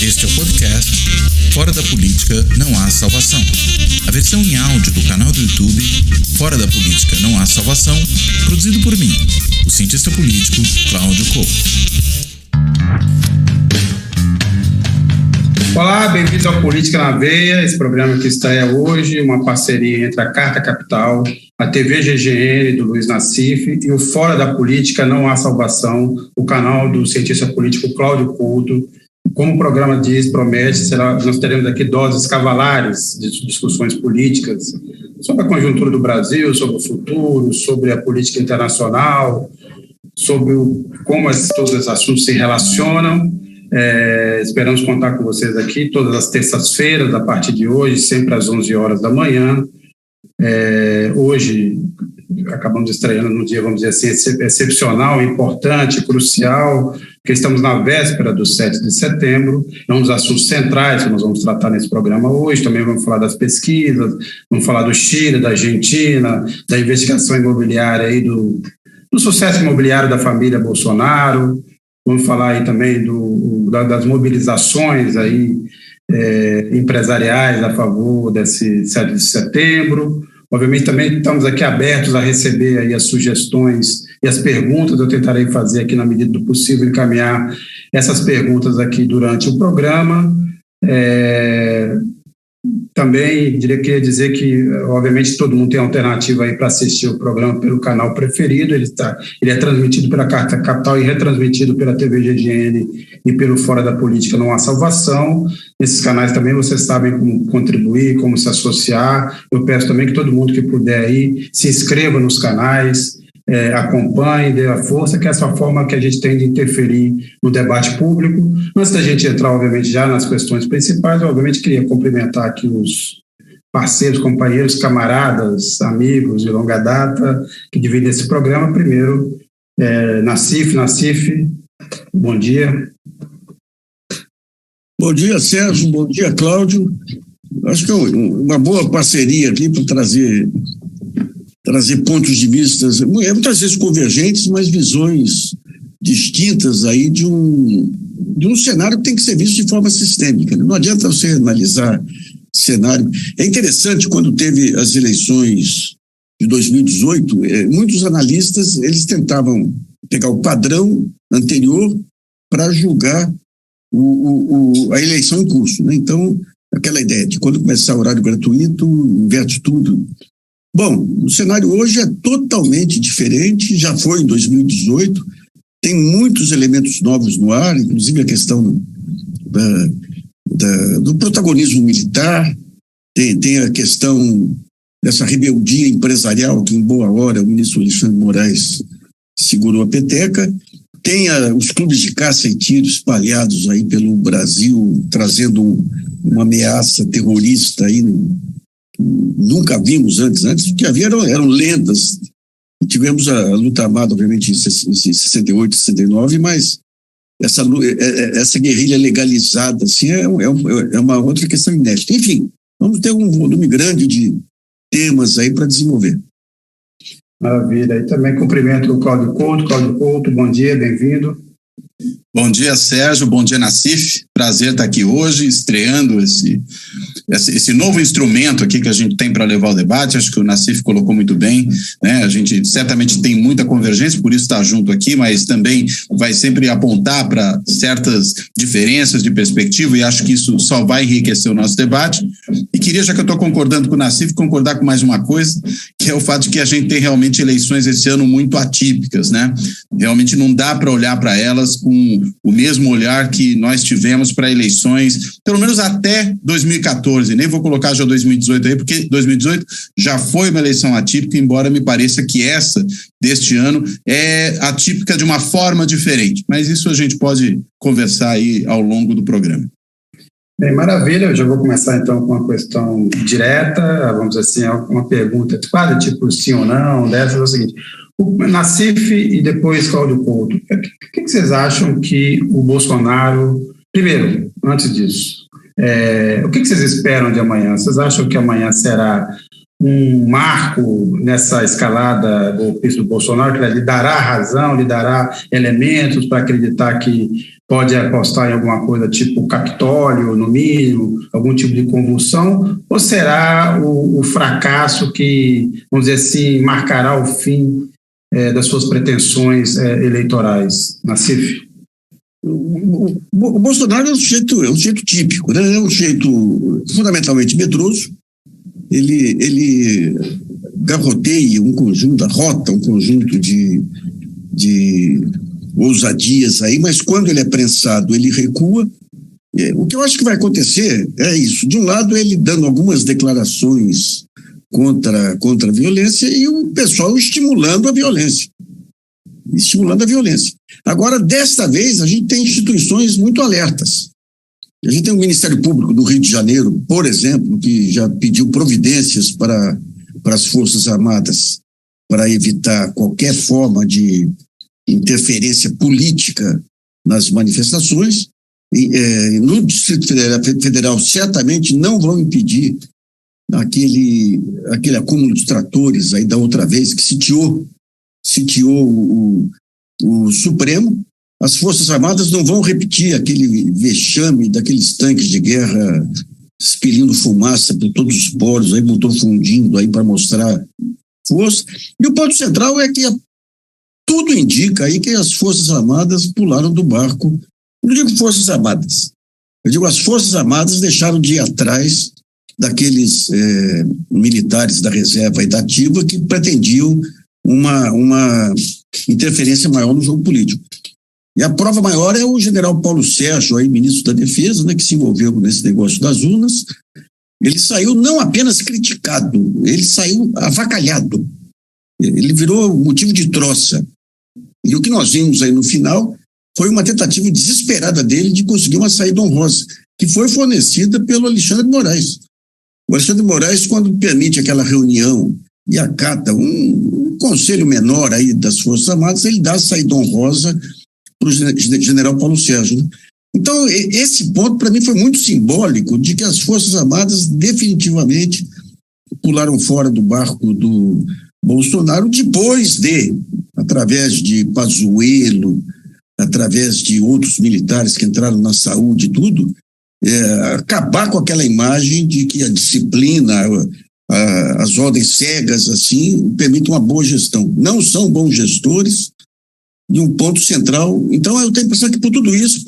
Este é o podcast Fora da Política Não Há Salvação. A versão em áudio do canal do YouTube Fora da Política Não Há Salvação, produzido por mim, o cientista político Cláudio Couto. Olá, bem-vindos ao Política na Veia, esse programa que estreia hoje, uma parceria entre a Carta Capital, a TV GGN do Luiz Nassif e o Fora da Política Não Há Salvação, o canal do cientista político Cláudio Couto. Como o programa diz, promete, nós teremos aqui doses cavalares de discussões políticas sobre a conjuntura do Brasil, sobre o futuro, sobre a política internacional, sobre como todos esses assuntos se relacionam. Esperamos contar com vocês aqui todas as terças-feiras, a partir de hoje, sempre às 11 horas da manhã. Hoje, acabamos estreando num dia, vamos dizer assim, excepcional, importante, crucial, porque estamos na véspera do 7 de setembro. É um dos assuntos centrais que nós vamos tratar nesse programa hoje. Também vamos falar das pesquisas, vamos falar do Chile, da Argentina, da investigação imobiliária aí do sucesso imobiliário da família Bolsonaro. Vamos falar aí também das mobilizações aí, empresariais a favor desse 7 de setembro. Obviamente também estamos aqui abertos a receber aí as sugestões e as perguntas. Eu tentarei fazer aqui na medida do possível, encaminhar essas perguntas aqui durante o programa. Também queria dizer que, obviamente, todo mundo tem alternativa aí para assistir o programa pelo canal preferido. Ele é transmitido pela Carta Capital e retransmitido pela TV GGN e pelo Fora da Política Não Há Salvação. Nesses canais também vocês sabem como contribuir, como se associar. Eu peço também que todo mundo que puder aí se inscreva nos canais, acompanhe, dê a força, que é essa forma que a gente tem de interferir no debate público. Antes da gente entrar, obviamente, já nas questões principais, eu, obviamente, queria cumprimentar aqui os parceiros, companheiros, camaradas, amigos de longa data que dividem esse programa. Primeiro, Nassif, bom dia. Bom dia, Sérgio, bom dia, Cláudio. Acho que é uma boa parceria aqui para trazer pontos de vista, muitas vezes convergentes, mas visões distintas aí de um cenário que tem que ser visto de forma sistêmica. Não adianta você analisar cenário. É interessante, quando teve as eleições de 2018, muitos analistas eles tentavam pegar o padrão anterior para julgar a eleição em curso, né? Então, aquela ideia de quando começar o horário gratuito, inverte tudo. Bom, o cenário hoje é totalmente diferente, já foi em 2018, tem muitos elementos novos no ar, inclusive a questão do protagonismo militar, tem a questão dessa rebeldia empresarial que em boa hora o ministro Alexandre de Moraes segurou a peteca, tem os clubes de caça e tiro espalhados aí pelo Brasil, trazendo uma ameaça terrorista aí, nunca vimos antes o que havia eram lendas. Tivemos a luta armada, obviamente, em 68, 69, mas essa guerrilha legalizada assim, é uma outra questão inédita. Enfim, vamos ter um volume grande de temas aí para desenvolver. Maravilha. E também cumprimento o Cláudio Couto. Cláudio Couto, bom dia, bem-vindo. Bom dia, Sérgio. Bom dia, Nassif. Prazer estar aqui hoje, estreando esse novo instrumento aqui que a gente tem para levar o debate. Acho que o Nassif colocou muito bem, né? A gente certamente tem muita convergência, por isso está junto aqui, mas também vai sempre apontar para certas diferenças de perspectiva, e acho que isso só vai enriquecer o nosso debate. E queria, já que eu estou concordando com o Nassif, concordar com mais uma coisa, que é o fato de que a gente tem realmente eleições esse ano muito atípicas, né? Realmente não dá para olhar para elas com o mesmo olhar que nós tivemos para eleições, pelo menos até 2014, nem vou colocar já 2018 aí, porque 2018 já foi uma eleição atípica, embora me pareça que essa deste ano é atípica de uma forma diferente, mas isso a gente pode conversar aí ao longo do programa. Bem, maravilha, eu já vou começar então com uma questão direta, vamos dizer assim, uma pergunta quase tipo sim ou não, dessas é o seguinte: o Nassif e depois Cláudio Couto, o que vocês acham que o Bolsonaro, primeiro, antes disso, o que vocês esperam de amanhã? Vocês acham que amanhã será um marco nessa escalada golpista do Bolsonaro, que lhe dará razão, lhe dará elementos para acreditar que pode apostar em alguma coisa tipo Capitólio, no mínimo, algum tipo de convulsão, ou será o fracasso que, vamos dizer assim, marcará o fim das suas pretensões eleitorais, Nassif? O Bolsonaro é um sujeito típico, né? É um sujeito fundamentalmente medroso. Ele garroteia arrota um conjunto de ousadias aí, mas quando ele é prensado, ele recua. O que eu acho que vai acontecer é isso. De um lado, ele dando algumas declarações contra a violência e o pessoal estimulando a violência. Agora, desta vez, a gente tem instituições muito alertas. A gente tem o Ministério Público do Rio de Janeiro, por exemplo, que já pediu providências para as Forças Armadas para evitar qualquer forma de interferência política nas manifestações. No Distrito Federal certamente não vão impedir aquele acúmulo de tratores aí da outra vez que sitiou o Supremo. As Forças Armadas não vão repetir aquele vexame daqueles tanques de guerra expelindo fumaça por todos os poros, aí motor fundindo aí para mostrar força. E o ponto central é que tudo indica aí que as Forças Armadas pularam do barco. Não digo Forças Armadas, eu digo as Forças Armadas deixaram de ir atrás daqueles militares da reserva e da ativa que pretendiam uma interferência maior no jogo político. E a prova maior é o general Paulo Sérgio, aí, ministro da Defesa, né, que se envolveu nesse negócio das urnas. Ele saiu não apenas criticado, ele saiu avacalhado. Ele virou motivo de troça. E o que nós vimos aí no final foi uma tentativa desesperada dele de conseguir uma saída honrosa, que foi fornecida pelo Alexandre de Moraes. O Alexandre de Moraes, quando permite aquela reunião e acata um conselho menor aí das Forças Armadas, ele dá a saída honrosa para o general Paulo Sérgio. Né? Então, esse ponto, para mim, foi muito simbólico de que as Forças Armadas definitivamente pularam fora do barco do Bolsonaro depois de, através de Pazuello, através de outros militares que entraram na saúde e tudo, acabar com aquela imagem de que a disciplina, as ordens cegas, assim, permitem uma boa gestão. Não são bons gestores, de um ponto central. Então, eu tenho a impressão que por tudo isso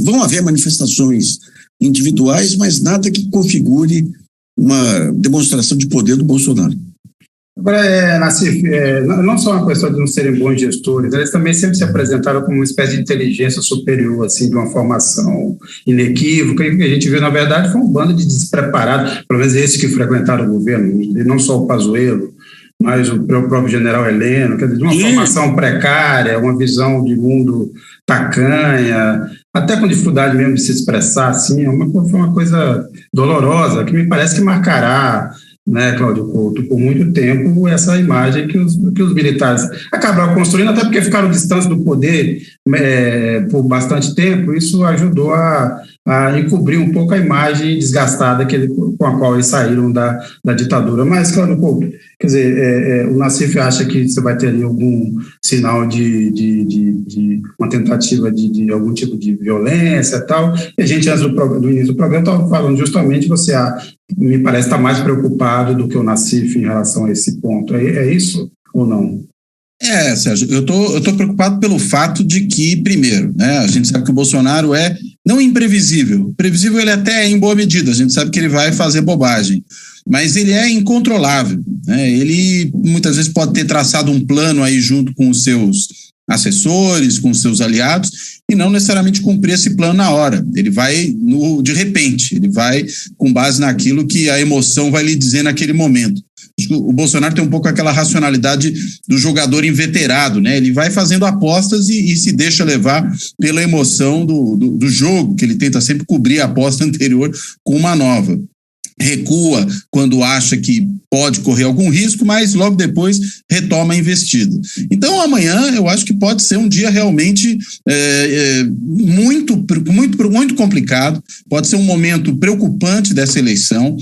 vão haver manifestações individuais, mas nada que configure uma demonstração de poder do Bolsonaro. Agora, Nassif, não só uma questão de não serem bons gestores, eles também sempre se apresentaram como uma espécie de inteligência superior, assim, de uma formação inequívoca, e o que a gente viu, na verdade, foi um bando de despreparados, pelo menos esses que frequentaram o governo, e não só o Pazuello, mas o próprio general Heleno, quer dizer, de uma formação precária, uma visão de mundo tacanha, até com dificuldade mesmo de se expressar, assim, foi uma coisa dolorosa, que me parece que marcará, né, Cláudio Couto, por muito tempo, essa imagem que os militares acabaram construindo, até porque ficaram distantes do poder por bastante tempo. Isso ajudou a encobrir um pouco a imagem desgastada com a qual eles saíram da ditadura. Mas, Cláudio Couto, quer dizer, o Nassif acha que você vai ter ali algum sinal de uma tentativa de algum tipo de violência e tal. E a gente, antes do início do programa, estava falando justamente, você me parece estar mais preocupado do que o Nassif em relação a esse ponto. É isso ou não? Sérgio, eu tô preocupado pelo fato de que, primeiro, né, a gente sabe que o Bolsonaro é não imprevisível. Previsível ele até é em boa medida, a gente sabe que ele vai fazer bobagem, mas ele é incontrolável, né? Ele muitas vezes pode ter traçado um plano aí junto com os seus assessores, com os seus aliados, e não necessariamente cumprir esse plano na hora. Ele vai de repente, ele vai com base naquilo que a emoção vai lhe dizer naquele momento. O Bolsonaro tem um pouco aquela racionalidade do jogador inveterado, né? Ele vai fazendo apostas e se deixa levar pela emoção do jogo, que ele tenta sempre cobrir a aposta anterior com uma nova. Recua quando acha que pode correr algum risco, mas logo depois retoma a investida. Então amanhã eu acho que pode ser um dia realmente muito complicado, pode ser um momento preocupante dessa eleição.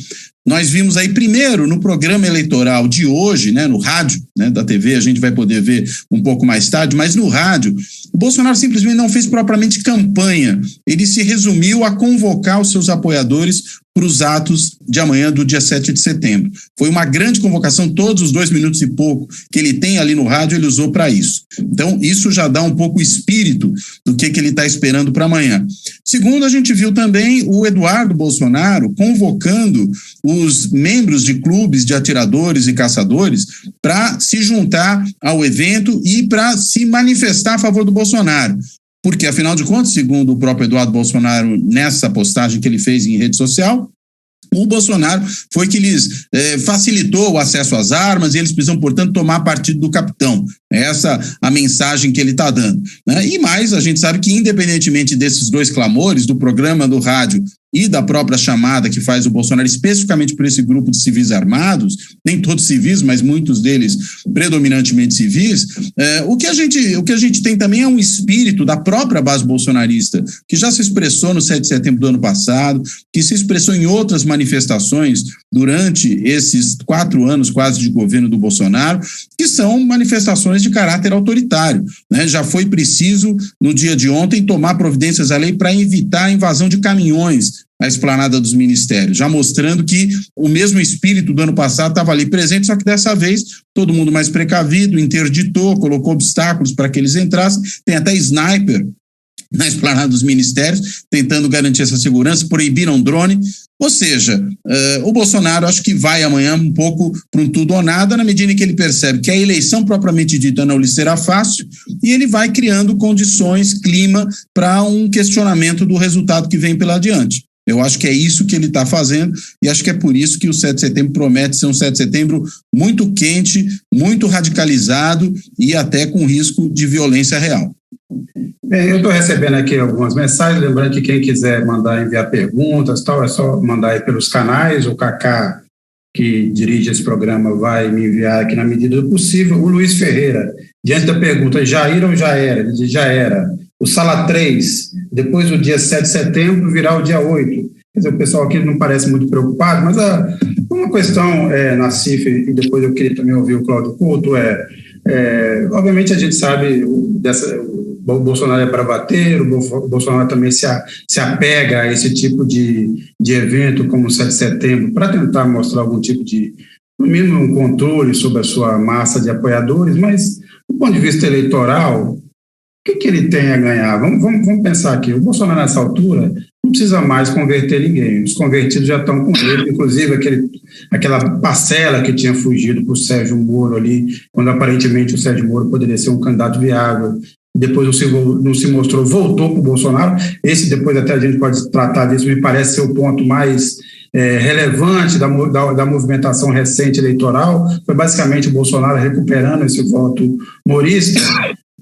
nós vimos aí primeiro no programa eleitoral de hoje, né, no rádio, né, da TV, a gente vai poder ver um pouco mais tarde, mas no rádio, o Bolsonaro simplesmente não fez propriamente campanha, ele se resumiu a convocar os seus apoiadores para os atos de amanhã, do dia 7 de setembro. Foi uma grande convocação, todos os 2 minutos e pouco que ele tem ali no rádio, ele usou para isso. Então, isso já dá um pouco o espírito do que ele está esperando para amanhã. Segundo, a gente viu também o Eduardo Bolsonaro convocando os membros de clubes de atiradores e caçadores para se juntar ao evento e para se manifestar a favor do Bolsonaro. Porque, afinal de contas, segundo o próprio Eduardo Bolsonaro, nessa postagem que ele fez em rede social, o Bolsonaro foi que lhes facilitou o acesso às armas e eles precisam, portanto, tomar partido do capitão. Essa a mensagem que ele está dando, né? E mais, a gente sabe que, independentemente desses 2 clamores, do programa do rádio e da própria chamada que faz o Bolsonaro especificamente por esse grupo de civis armados, nem todos civis, mas muitos deles predominantemente civis, o que a gente tem também é um espírito da própria base bolsonarista, que já se expressou no 7 de setembro do ano passado, que se expressou em outras manifestações durante esses 4 anos quase de governo do Bolsonaro, que são manifestações de caráter autoritário, né? Já foi preciso, no dia de ontem, tomar providências à lei para evitar a invasão de caminhões à esplanada dos ministérios, já mostrando que o mesmo espírito do ano passado estava ali presente, só que dessa vez todo mundo mais precavido, interditou, colocou obstáculos para que eles entrassem, tem até sniper na esplanada dos ministérios, tentando garantir essa segurança, proibiram drone, ou seja, o Bolsonaro acho que vai amanhã um pouco para um tudo ou nada, na medida em que ele percebe que a eleição propriamente dita não lhe será fácil, e ele vai criando condições, clima, para um questionamento do resultado que vem pela adiante. Eu acho que é isso que ele está fazendo e acho que é por isso que o 7 de setembro promete ser um 7 de setembro muito quente, muito radicalizado e até com risco de violência real. Bem, eu estou recebendo aqui algumas mensagens, lembrando que quem quiser enviar perguntas, tal, é só mandar aí pelos canais, o Cacá, que dirige esse programa, vai me enviar aqui na medida do possível. O Luiz Ferreira, diante da pergunta, Jair ou já era? Ele diz, já era. O Sala 3, depois do dia 7 de setembro, virá o dia 8. Quer dizer, o pessoal aqui não parece muito preocupado, mas uma questão, Nassif, e depois eu queria também ouvir o Cláudio Couto, obviamente a gente sabe o Bolsonaro é bravateiro, o Bolsonaro também se apega a esse tipo de evento como o 7 de setembro para tentar mostrar algum tipo de, no mínimo, um controle sobre a sua massa de apoiadores, mas do ponto de vista eleitoral, o que ele tem a ganhar? Vamos pensar aqui, o Bolsonaro nessa altura não precisa mais converter ninguém, os convertidos já estão com ele, inclusive aquela parcela que tinha fugido para o Sérgio Moro ali, quando aparentemente o Sérgio Moro poderia ser um candidato viável, depois não se mostrou, voltou para o Bolsonaro. Esse depois até a gente pode tratar disso, me parece ser o ponto mais relevante da movimentação recente eleitoral, foi basicamente o Bolsonaro recuperando esse voto morista.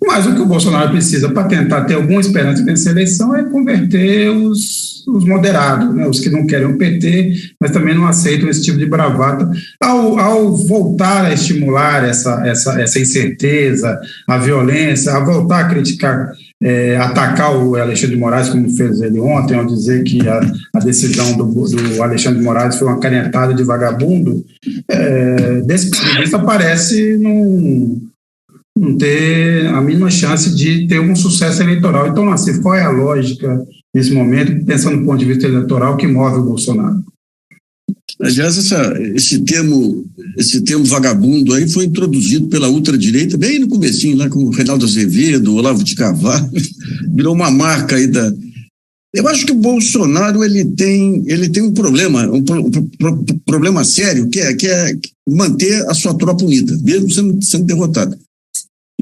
Mas o que o Bolsonaro precisa para tentar ter alguma esperança de vencer a eleição é converter os moderados, né? Os que não querem o PT, mas também não aceitam esse tipo de bravata. Ao voltar a estimular essa incerteza, a violência, a voltar a criticar, atacar o Alexandre de Moraes, como fez ele ontem, ao dizer que a decisão do Alexandre de Moraes foi uma canetada de vagabundo, desse ponto de vista parece não ter a mínima chance de ter um sucesso eleitoral. Então, Nassif, qual é a lógica nesse momento, pensando do ponto de vista eleitoral, que move o Bolsonaro? Aliás, esse termo vagabundo aí foi introduzido pela ultradireita bem no comecinho, lá com o Reinaldo Azevedo, Olavo de Carvalho, virou uma marca aí da... Eu acho que o Bolsonaro ele tem um problema, problema sério, que é manter a sua tropa unida, mesmo sendo derrotado.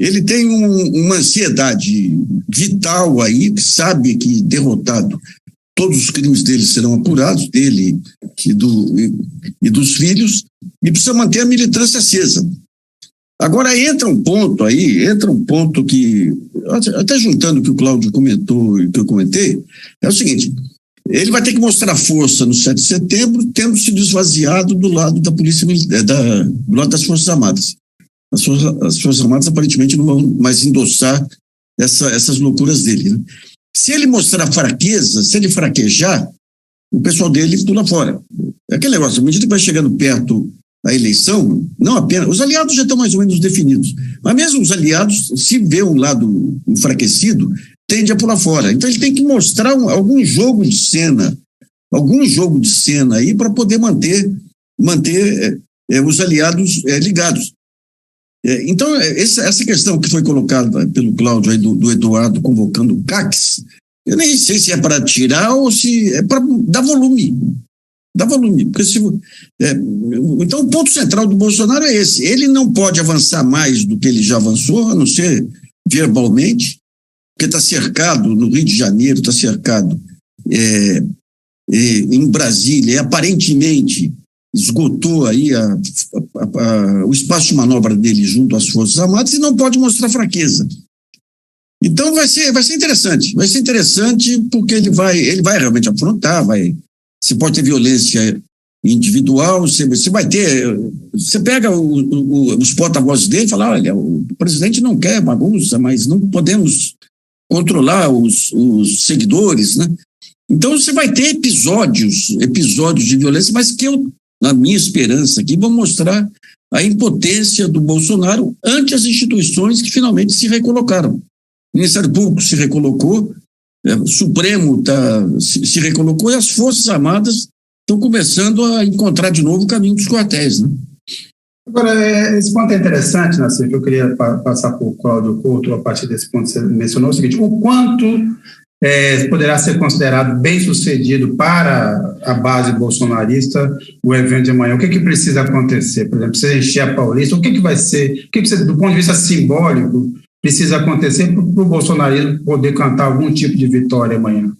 Ele tem uma ansiedade vital aí, que sabe que derrotado, todos os crimes dele serão apurados, dele e dos filhos, e precisa manter a militância acesa. Agora entra um ponto que, até juntando o que o Cláudio comentou e o que eu comentei, é o seguinte: ele vai ter que mostrar força no 7 de setembro, tendo sido esvaziado do lado da Polícia Militar, do lado das Forças Armadas. As Forças Armadas aparentemente não vão mais endossar essas loucuras dele, né? Se ele mostrar fraqueza, se ele fraquejar, o pessoal dele pula fora. É aquele negócio, à medida que vai chegando perto da eleição, não apenas... Os aliados já estão mais ou menos definidos, mas mesmo os aliados, se vê um lado enfraquecido, tende a pular fora. Então ele tem que mostrar algum jogo de cena aí para poder manter os aliados ligados. Então, essa questão que foi colocada pelo Cláudio aí do Eduardo convocando o CACs, eu nem sei se é para tirar ou se é para dar volume. Porque então o ponto central do Bolsonaro é esse. Ele não pode avançar mais do que ele já avançou, a não ser verbalmente, porque está cercado no Rio de Janeiro, está cercado em Brasília, aparentemente esgotou aí o espaço de manobra dele junto às Forças Armadas e não pode mostrar fraqueza. Então vai ser interessante. Vai ser interessante porque ele vai realmente afrontar, você pode ter violência individual, você vai ter... Você pega os porta-vozes dele e fala, olha, o presidente não quer bagunça, mas não podemos controlar os seguidores, né? Então você vai ter episódios de violência, mas que na minha esperança aqui, vão mostrar a impotência do Bolsonaro ante as instituições que finalmente se recolocaram. O Ministério Público se recolocou, o Supremo se recolocou e as Forças Armadas estão começando a encontrar de novo o caminho dos quartéis, né? Agora, esse ponto é interessante, Nassif, eu queria passar por Cláudio Couto a partir desse ponto que você mencionou, o seguinte, o quanto poderá ser considerado bem-sucedido para a base bolsonarista o evento de amanhã? O que precisa acontecer? Por exemplo, precisa encher a Paulista? O que vai ser, do ponto de vista simbólico, precisa acontecer para o bolsonarismo poder cantar algum tipo de vitória amanhã?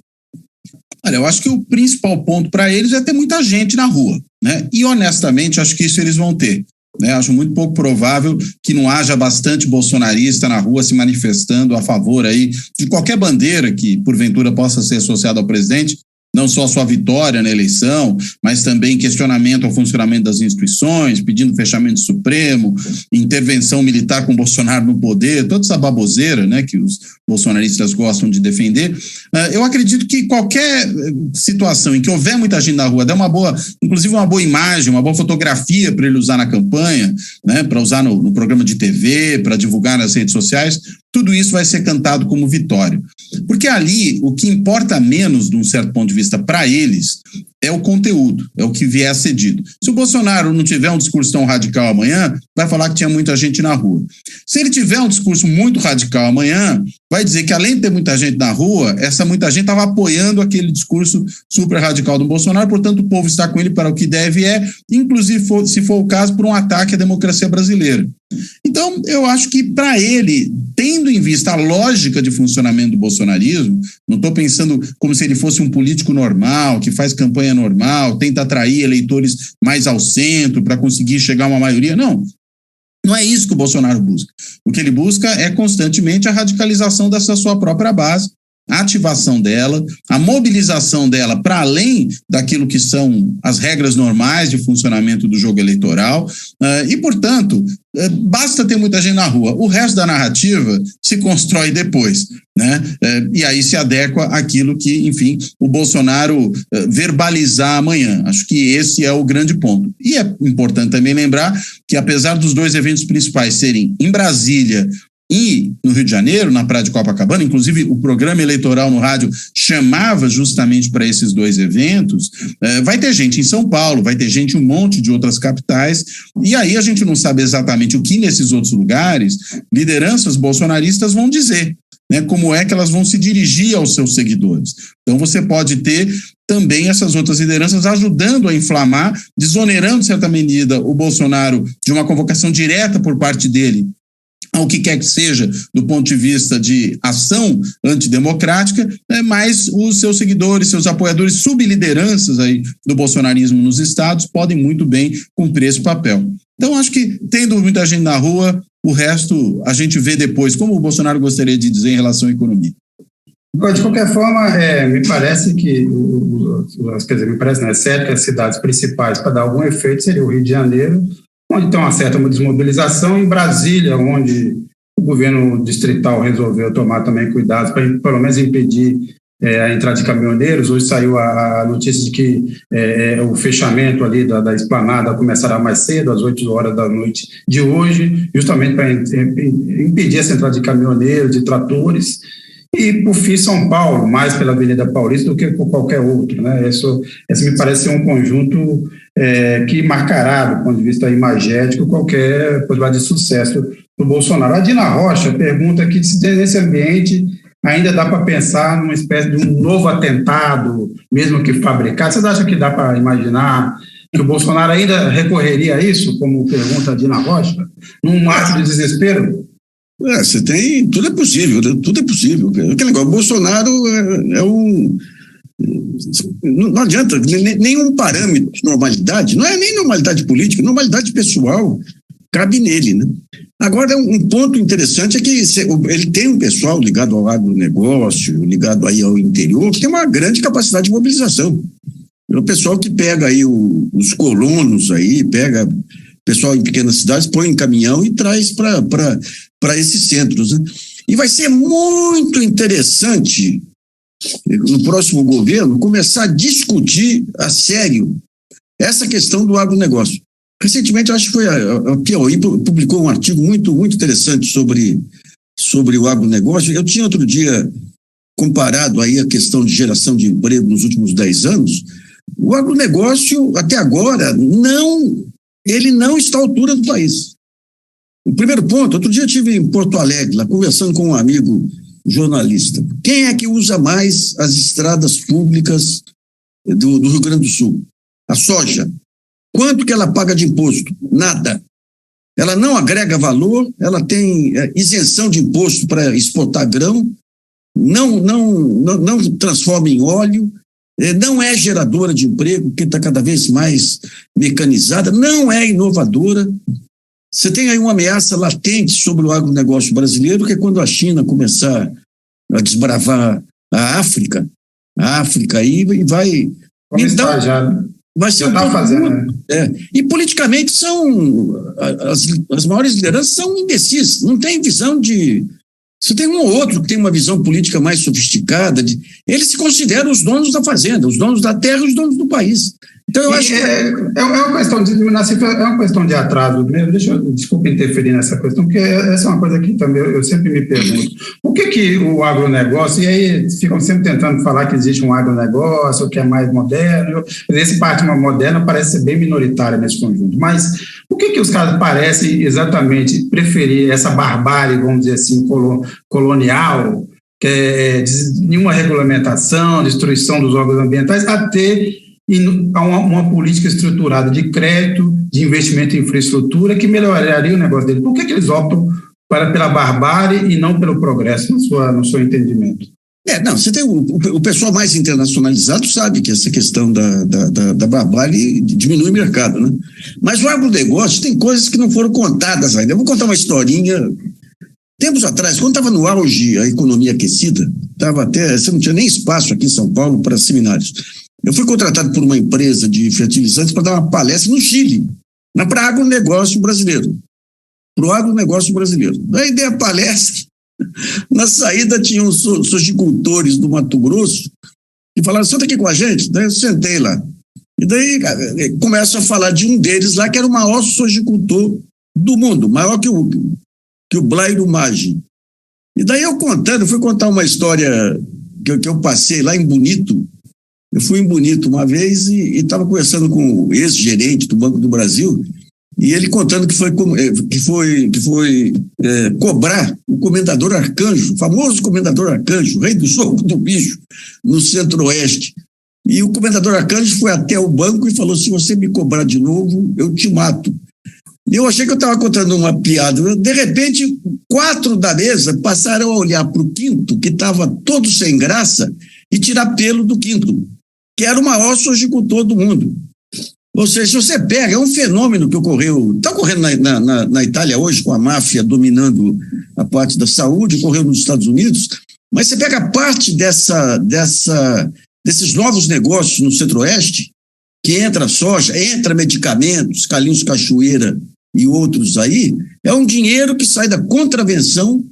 Olha, eu acho que o principal ponto para eles é ter muita gente na rua, né? E honestamente, acho que isso eles vão ter. Acho muito pouco provável que não haja bastante bolsonarista na rua se manifestando a favor aí de qualquer bandeira que porventura possa ser associada ao presidente, não só a sua vitória na eleição, mas também questionamento ao funcionamento das instituições, pedindo fechamento do Supremo, intervenção militar com Bolsonaro no poder, toda essa baboseira, né, que os bolsonaristas gostam de defender. Eu acredito que qualquer situação em que houver muita gente na rua, der inclusive uma boa imagem, uma boa fotografia para ele usar na campanha, né, para usar no programa de TV, para divulgar nas redes sociais, tudo isso vai ser cantado como vitória. Porque ali, o que importa menos, de um certo ponto de vista, para eles, é o conteúdo, é o que vier a ser dito. Se o Bolsonaro não tiver um discurso tão radical amanhã, vai falar que tinha muita gente na rua. Se ele tiver um discurso muito radical amanhã, vai dizer que além de ter muita gente na rua, essa muita gente estava apoiando aquele discurso super radical do Bolsonaro, portanto o povo está com ele para o que deve inclusive se for o caso, por um ataque à democracia brasileira. Então, eu acho que para ele, tendo em vista a lógica de funcionamento do bolsonarismo, não estou pensando como se ele fosse um político normal, que faz campanha normal, tenta atrair eleitores mais ao centro para conseguir chegar a uma maioria, não. Não é isso que o Bolsonaro busca. O que ele busca é constantemente a radicalização dessa sua própria base, a ativação dela, a mobilização dela para além daquilo que são as regras normais de funcionamento do jogo eleitoral e, portanto, basta ter muita gente na rua. O resto da narrativa se constrói depois, né? E aí se adequa àquilo que, enfim, o Bolsonaro verbalizar amanhã. Acho que esse é o grande ponto. E é importante também lembrar que, apesar dos dois eventos principais serem em Brasília e no Rio de Janeiro, na Praia de Copacabana, inclusive o programa eleitoral no rádio chamava justamente para esses dois eventos, vai ter gente em São Paulo, vai ter gente em um monte de outras capitais, e aí a gente não sabe exatamente o que nesses outros lugares lideranças bolsonaristas vão dizer, né, como é que elas vão se dirigir aos seus seguidores. Então você pode ter também essas outras lideranças ajudando a inflamar, desonerando, de certa medida, o Bolsonaro de uma convocação direta por parte dele ao que quer que seja do ponto de vista de ação antidemocrática, mas os seus seguidores, seus apoiadores, sublideranças aí do bolsonarismo nos estados podem muito bem cumprir esse papel. Então, acho que tendo muita gente na rua, o resto a gente vê depois, como o Bolsonaro gostaria de dizer em relação à economia. De qualquer forma, me parece que, certo que as cidades principais para dar algum efeito seria o Rio de Janeiro, onde tem uma certa desmobilização, em Brasília, onde o governo distrital resolveu tomar também cuidados para, pelo menos, impedir a entrada de caminhoneiros. Hoje saiu a notícia de que o fechamento ali da esplanada começará mais cedo, às 8 horas da noite de hoje, justamente para impedir essa entrada de caminhoneiros, de tratores. E, por fim, São Paulo, mais pela Avenida Paulista do que por qualquer outro, né? Esse me parece ser um conjunto que marcará, do ponto de vista imagético, qualquer possibilidade de sucesso do Bolsonaro. A Dina Rocha pergunta aqui se nesse ambiente ainda dá para pensar numa espécie de um novo atentado, mesmo que fabricado. Vocês acham que dá para imaginar que o Bolsonaro ainda recorreria a isso, como pergunta a Dina Rocha, num ato de desespero? Você tem, tudo é possível, né? Tudo é possível. Aquele negócio, o Bolsonaro não adianta, nenhum parâmetro de normalidade, não é nem normalidade política, normalidade pessoal cabe nele, né? Agora, um ponto interessante é que ele tem um pessoal ligado ao agronegócio, ligado aí ao interior, que tem uma grande capacidade de mobilização. É o pessoal que pega aí os colonos aí, pega pessoal em pequenas cidades, põe em caminhão e traz para esses centros, né? E vai ser muito interessante, no próximo governo, começar a discutir a sério essa questão do agronegócio. Recentemente, eu acho que foi a Piauí publicou um artigo muito, muito interessante sobre o agronegócio. Eu tinha outro dia comparado aí a questão de geração de emprego nos últimos 10 anos. O agronegócio, até agora, ele não está à altura do país. O primeiro ponto, outro dia eu estive em Porto Alegre, lá conversando com um amigo jornalista. Quem é que usa mais as estradas públicas do Rio Grande do Sul? A soja. Quanto que ela paga de imposto? Nada. Ela não agrega valor, ela tem isenção de imposto para exportar grão, não transforma em óleo, não é geradora de emprego, porque está cada vez mais mecanizada, não é inovadora. Você tem aí uma ameaça latente sobre o agronegócio brasileiro, que é quando a China começar a desbravar a África aí vai... Vai ser fazendo. E politicamente as maiores lideranças são imbecis, não tem visão de... Você tem um ou outro que tem uma visão política mais sofisticada, eles se consideram os donos da fazenda, os donos da terra e os donos do país. Então eu acho que é uma questão de é uma questão de atraso mesmo. Desculpa interferir nessa questão, porque essa é uma coisa que também eu sempre me pergunto. Por que o agronegócio, e aí ficam sempre tentando falar que existe um agronegócio que é mais moderno, esse parte moderno parece ser bem minoritário nesse conjunto, mas por que os caras parecem exatamente preferir essa barbárie, vamos dizer assim, colonial, que é nenhuma regulamentação, destruição dos órgãos ambientais, a ter uma política estruturada de crédito, de investimento em infraestrutura que melhoraria o negócio dele? Por que eles optam pela barbárie e não pelo progresso, no seu entendimento? Você tem o pessoal mais internacionalizado sabe que essa questão da barbárie diminui o mercado, né? Mas o agronegócio tem coisas que não foram contadas ainda. Eu vou contar uma historinha. Tempos atrás, quando estava no auge a economia aquecida, você não tinha nem espaço aqui em São Paulo para seminários. Eu fui contratado por uma empresa de fertilizantes para dar uma palestra no Chile, para agronegócio brasileiro. Para o agronegócio brasileiro. Daí dei a palestra. Na saída tinham os sojicultores do Mato Grosso que falaram: senta aqui com a gente. Daí eu sentei lá. E daí começo a falar de um deles lá, que era o maior sojicultor do mundo, maior que o Blairo Maggi. E daí fui contar uma história que eu passei lá em Bonito. Eu fui em Bonito uma vez e estava conversando com o ex-gerente do Banco do Brasil, e ele contando que foi cobrar o Comendador Arcanjo, o famoso Comendador Arcanjo, rei do soco do bicho, no Centro-Oeste. E o Comendador Arcanjo foi até o banco e falou: se você me cobrar de novo, eu te mato. E eu achei que eu estava contando uma piada. De repente, 4 da mesa passaram a olhar para o quinto, que estava todo sem graça, e tirar pelo do quinto, que era o maior sojicultor do mundo. Ou seja, se você pega, é um fenômeno que está ocorrendo na Itália hoje, com a máfia dominando a parte da saúde, ocorreu nos Estados Unidos, mas você pega a parte desses novos negócios no Centro-Oeste, que entra soja, entra medicamentos, Carlinhos Cachoeira e outros aí, é um dinheiro que sai da contravenção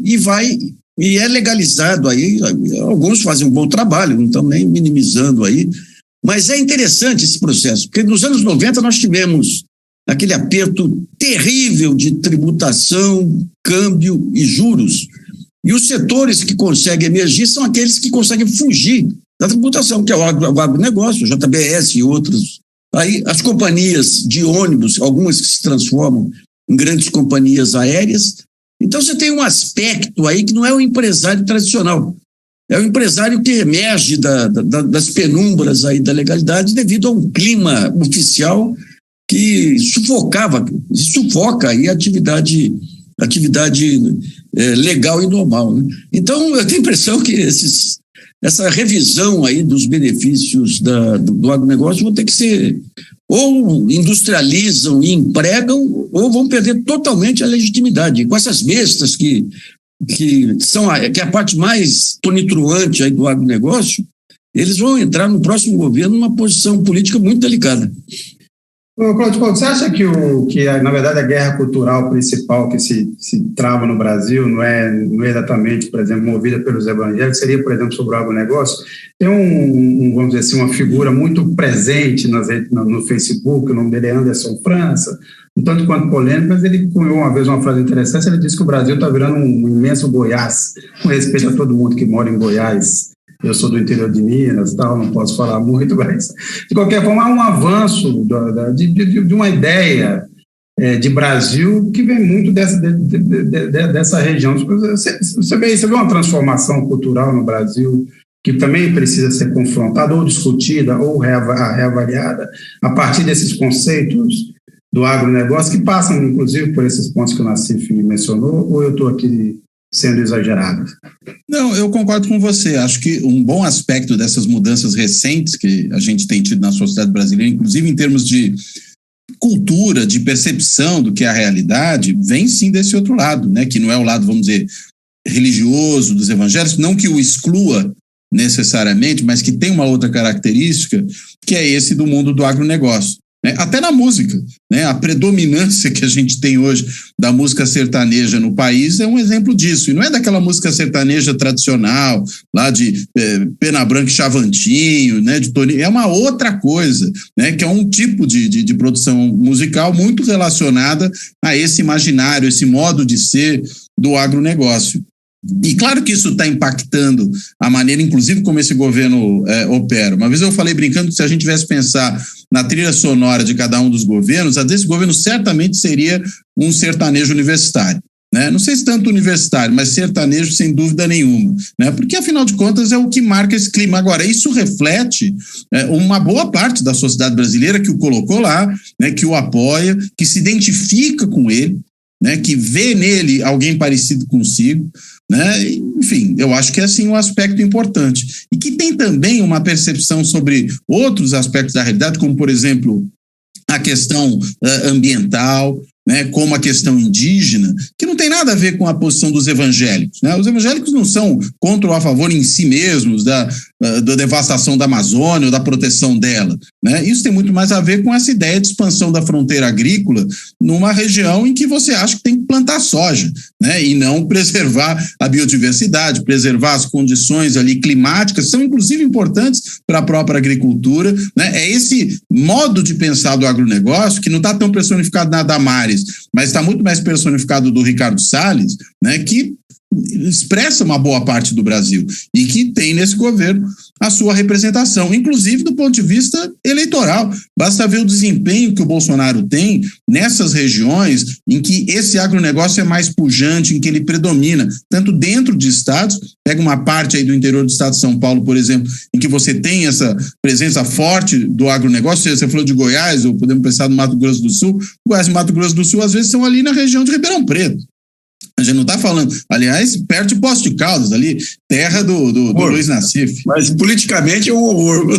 e vai e é legalizado aí. Alguns fazem um bom trabalho, não estão nem minimizando aí, mas é interessante esse processo, porque nos anos 90 nós tivemos aquele aperto terrível de tributação, câmbio e juros, e os setores que conseguem emergir são aqueles que conseguem fugir da tributação, que é o agronegócio, o JBS e outros. Aí as companhias de ônibus, algumas que se transformam em grandes companhias aéreas. Então você tem um aspecto aí que não é o empresário tradicional, é o empresário que emerge das penumbras aí da legalidade devido a um clima oficial que sufoca aí a atividade legal e normal, né? Então eu tenho a impressão que essa revisão aí dos benefícios do agronegócio vão ter que ser, ou industrializam e empregam, ou vão perder totalmente a legitimidade. Com essas bestas que é a parte mais tonitruante aí do agronegócio, eles vão entrar no próximo governo numa posição política muito delicada. Cláudio, você acha que na verdade a guerra cultural principal que se trava no Brasil não é exatamente, por exemplo, movida pelos evangélicos, seria, por exemplo, sobre o agronegócio? Tem vamos dizer assim, uma figura muito presente no Facebook, o nome dele é Anderson França, um tanto quanto polêmico, mas ele cunhou uma vez uma frase interessante, ele disse que o Brasil está virando um imenso Goiás, com respeito a todo mundo que mora em Goiás. Eu sou do interior de Minas, não posso falar muito, mas, de qualquer forma, há um avanço de uma ideia de Brasil que vem muito dessa região. Você vê uma transformação cultural no Brasil que também precisa ser confrontada ou discutida ou reavaliada a partir desses conceitos do agronegócio que passam, inclusive, por esses pontos que o Nassif mencionou, ou eu estou aqui sendo exagerado? Não, eu concordo com você. Acho que um bom aspecto dessas mudanças recentes que a gente tem tido na sociedade brasileira, inclusive em termos de cultura, de percepção do que é a realidade, vem sim desse outro lado, né? Que não é o lado, vamos dizer, religioso dos evangélicos, não que o exclua necessariamente, mas que tem uma outra característica, que é esse do mundo do agronegócio. Até na música, né? A predominância que a gente tem hoje da música sertaneja no país é um exemplo disso, e não é daquela música sertaneja tradicional, lá de Pena Branca e Chavantinho, né? De Toninho, é uma outra coisa, né? Que é um tipo de produção musical muito relacionada a esse imaginário, esse modo de ser do agronegócio. E claro que isso está impactando a maneira, inclusive, como esse governo opera. Uma vez eu falei brincando que se a gente tivesse pensar na trilha sonora de cada um dos governos, a desse governo certamente seria um sertanejo universitário, né? Não sei se tanto universitário, mas sertanejo sem dúvida nenhuma, né? Porque afinal de contas é o que marca esse clima. Agora, isso reflete uma boa parte da sociedade brasileira que o colocou lá, né? Que o apoia, que se identifica com ele, né? Que vê nele alguém parecido consigo, né? Enfim, eu acho que é assim um aspecto importante e que tem também uma percepção sobre outros aspectos da realidade, como por exemplo a questão ambiental, né, como a questão indígena, que não tem nada a ver com a posição dos evangélicos, né? Os evangélicos não são contra ou a favor em si mesmos da devastação da Amazônia ou da proteção dela, né? Isso tem muito mais a ver com essa ideia de expansão da fronteira agrícola numa região em que você acha que tem que plantar soja, né? E não preservar a biodiversidade, preservar as condições ali climáticas, são inclusive importantes para a própria agricultura, né? É esse modo de pensar do agronegócio que não está tão personificado na Damares, mas está muito mais personificado do Ricardo Salles, né, que expressa uma boa parte do Brasil e que tem nesse governo a sua representação, inclusive do ponto de vista eleitoral. Basta ver o desempenho que o Bolsonaro tem nessas regiões em que esse agronegócio é mais pujante, em que ele predomina, tanto dentro de estados, pega uma parte aí do interior do estado de São Paulo, por exemplo, em que você tem essa presença forte do agronegócio. Você falou de Goiás, ou podemos pensar no Mato Grosso do Sul. Goiás e Mato Grosso do Sul, às vezes, são ali na região de Ribeirão Preto. A gente não está falando, aliás, perto de Poços de Caldas, ali, terra do Luiz Nassif. Mas politicamente é um horror.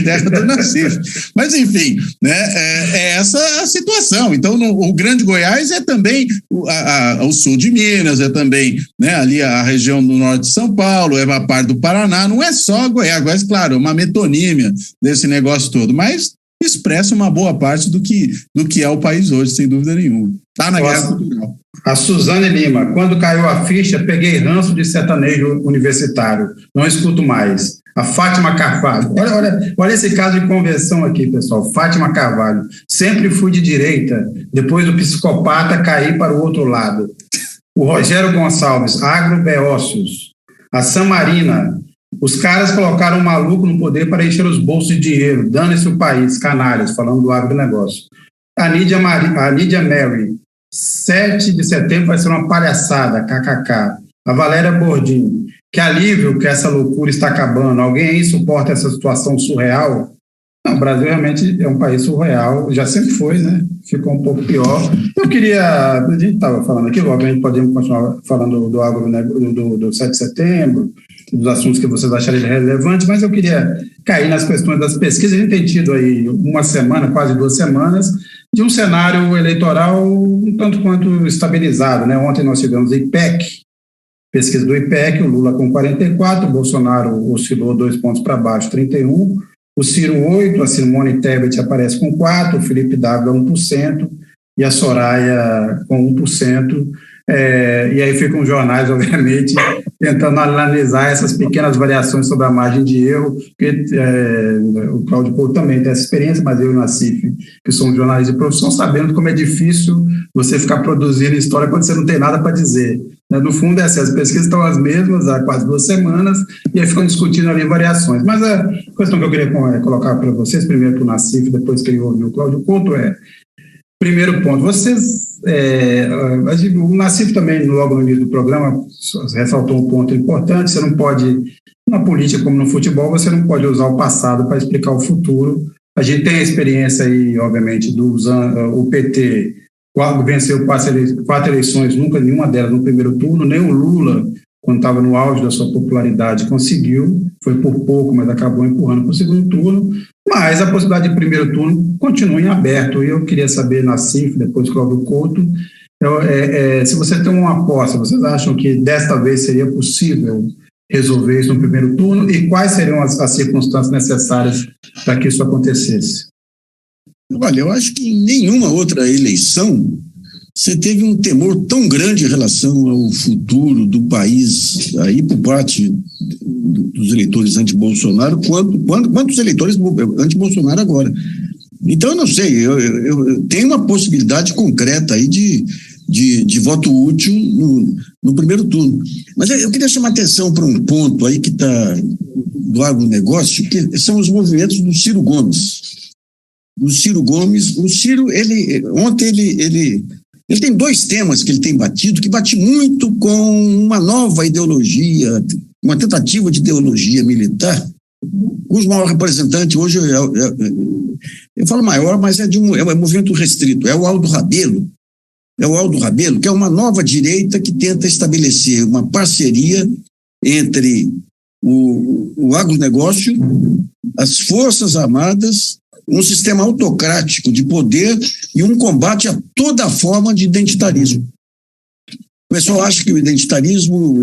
Terra do Nassif. Mas, enfim, né, é essa a situação. Então, o Grande Goiás é também o sul de Minas, é também, né, ali a região do norte de São Paulo, é uma parte do Paraná. Não é só Goiás, claro, é uma metonímia desse negócio todo, mas expressa uma boa parte do que é o país hoje, sem dúvida nenhuma. Está na guerra cultural. A Suzane Lima, quando caiu a ficha, peguei ranço de sertanejo universitário, não escuto mais. A Fátima Carvalho, olha esse caso de conversão aqui, pessoal. Fátima Carvalho, sempre fui de direita, depois do psicopata caí para o outro lado. O Rogério Gonçalves, agrobeócios. A Samarina, os caras colocaram um maluco no poder para encher os bolsos de dinheiro, dane-se o país, canários, falando do agronegócio. A Nídia Mary, 7 de setembro vai ser uma palhaçada, kkk. A Valéria Bordinho, que alívio que essa loucura está acabando. Alguém aí suporta essa situação surreal? Não, o Brasil realmente é um país surreal, já sempre foi, né? Ficou um pouco pior. Eu queria, a gente estava falando aqui, obviamente podemos continuar falando do agronegócio, do 7 de setembro, dos assuntos que vocês acharem relevantes, mas eu queria cair nas questões das pesquisas. A gente tem tido aí uma semana, quase 2 semanas, de um cenário eleitoral um tanto quanto estabilizado, né? Ontem nós tivemos o IPEC, pesquisa do IPEC, o Lula com 44, o Bolsonaro oscilou 2 pontos para baixo, 31, o Ciro 8, a Simone Tebet aparece com 4, o Felipe Dávila 1% e a Soraya com 1%. E aí ficam os jornais, obviamente, tentando analisar essas pequenas variações sobre a margem de erro, porque o Cláudio Couto também tem essa experiência, mas eu e o Nassif, que somos jornalistas de profissão, sabendo como é difícil você ficar produzindo história quando você não tem nada para dizer. No fundo, as pesquisas estão as mesmas há quase 2 semanas, e aí ficam discutindo ali variações. Mas a questão que eu queria colocar para vocês, primeiro para o Nassif, depois que ele ouviu o Cláudio Couto, primeiro ponto, o Nassif também, logo no início do programa, ressaltou um ponto importante: você não pode, na política como no futebol, você não pode usar o passado para explicar o futuro. A gente tem a experiência aí, obviamente, o PT, quando venceu 4 eleições, nunca nenhuma delas no primeiro turno, nem o Lula, quando estava no auge da sua popularidade, conseguiu, foi por pouco, mas acabou empurrando para o segundo turno. Mas a possibilidade de primeiro turno continua em aberto. E eu queria saber, Nassif, depois Cláudio Couto, se você tem uma aposta, vocês acham que desta vez seria possível resolver isso no primeiro turno? E quais seriam as circunstâncias necessárias para que isso acontecesse? Olha, eu acho que em nenhuma outra eleição você teve um temor tão grande em relação ao futuro do país, aí por parte dos eleitores anti-Bolsonaro, quanto os eleitores anti-Bolsonaro agora. Então, eu não sei, eu tenho uma possibilidade concreta aí de voto útil no primeiro turno. Mas eu queria chamar atenção para um ponto aí que está do agronegócio, que são os movimentos do Ciro Gomes. O Ciro, ontem ele tem 2 temas que ele tem batido, que bate muito com uma nova ideologia, uma tentativa de ideologia militar, cujo maior representante hoje eu falo maior, mas é um movimento restrito, é o Aldo Rebelo. Que é uma nova direita que tenta estabelecer uma parceria entre o agronegócio, as Forças Armadas, um sistema autocrático de poder e um combate a toda forma de identitarismo. O pessoal acha que o identitarismo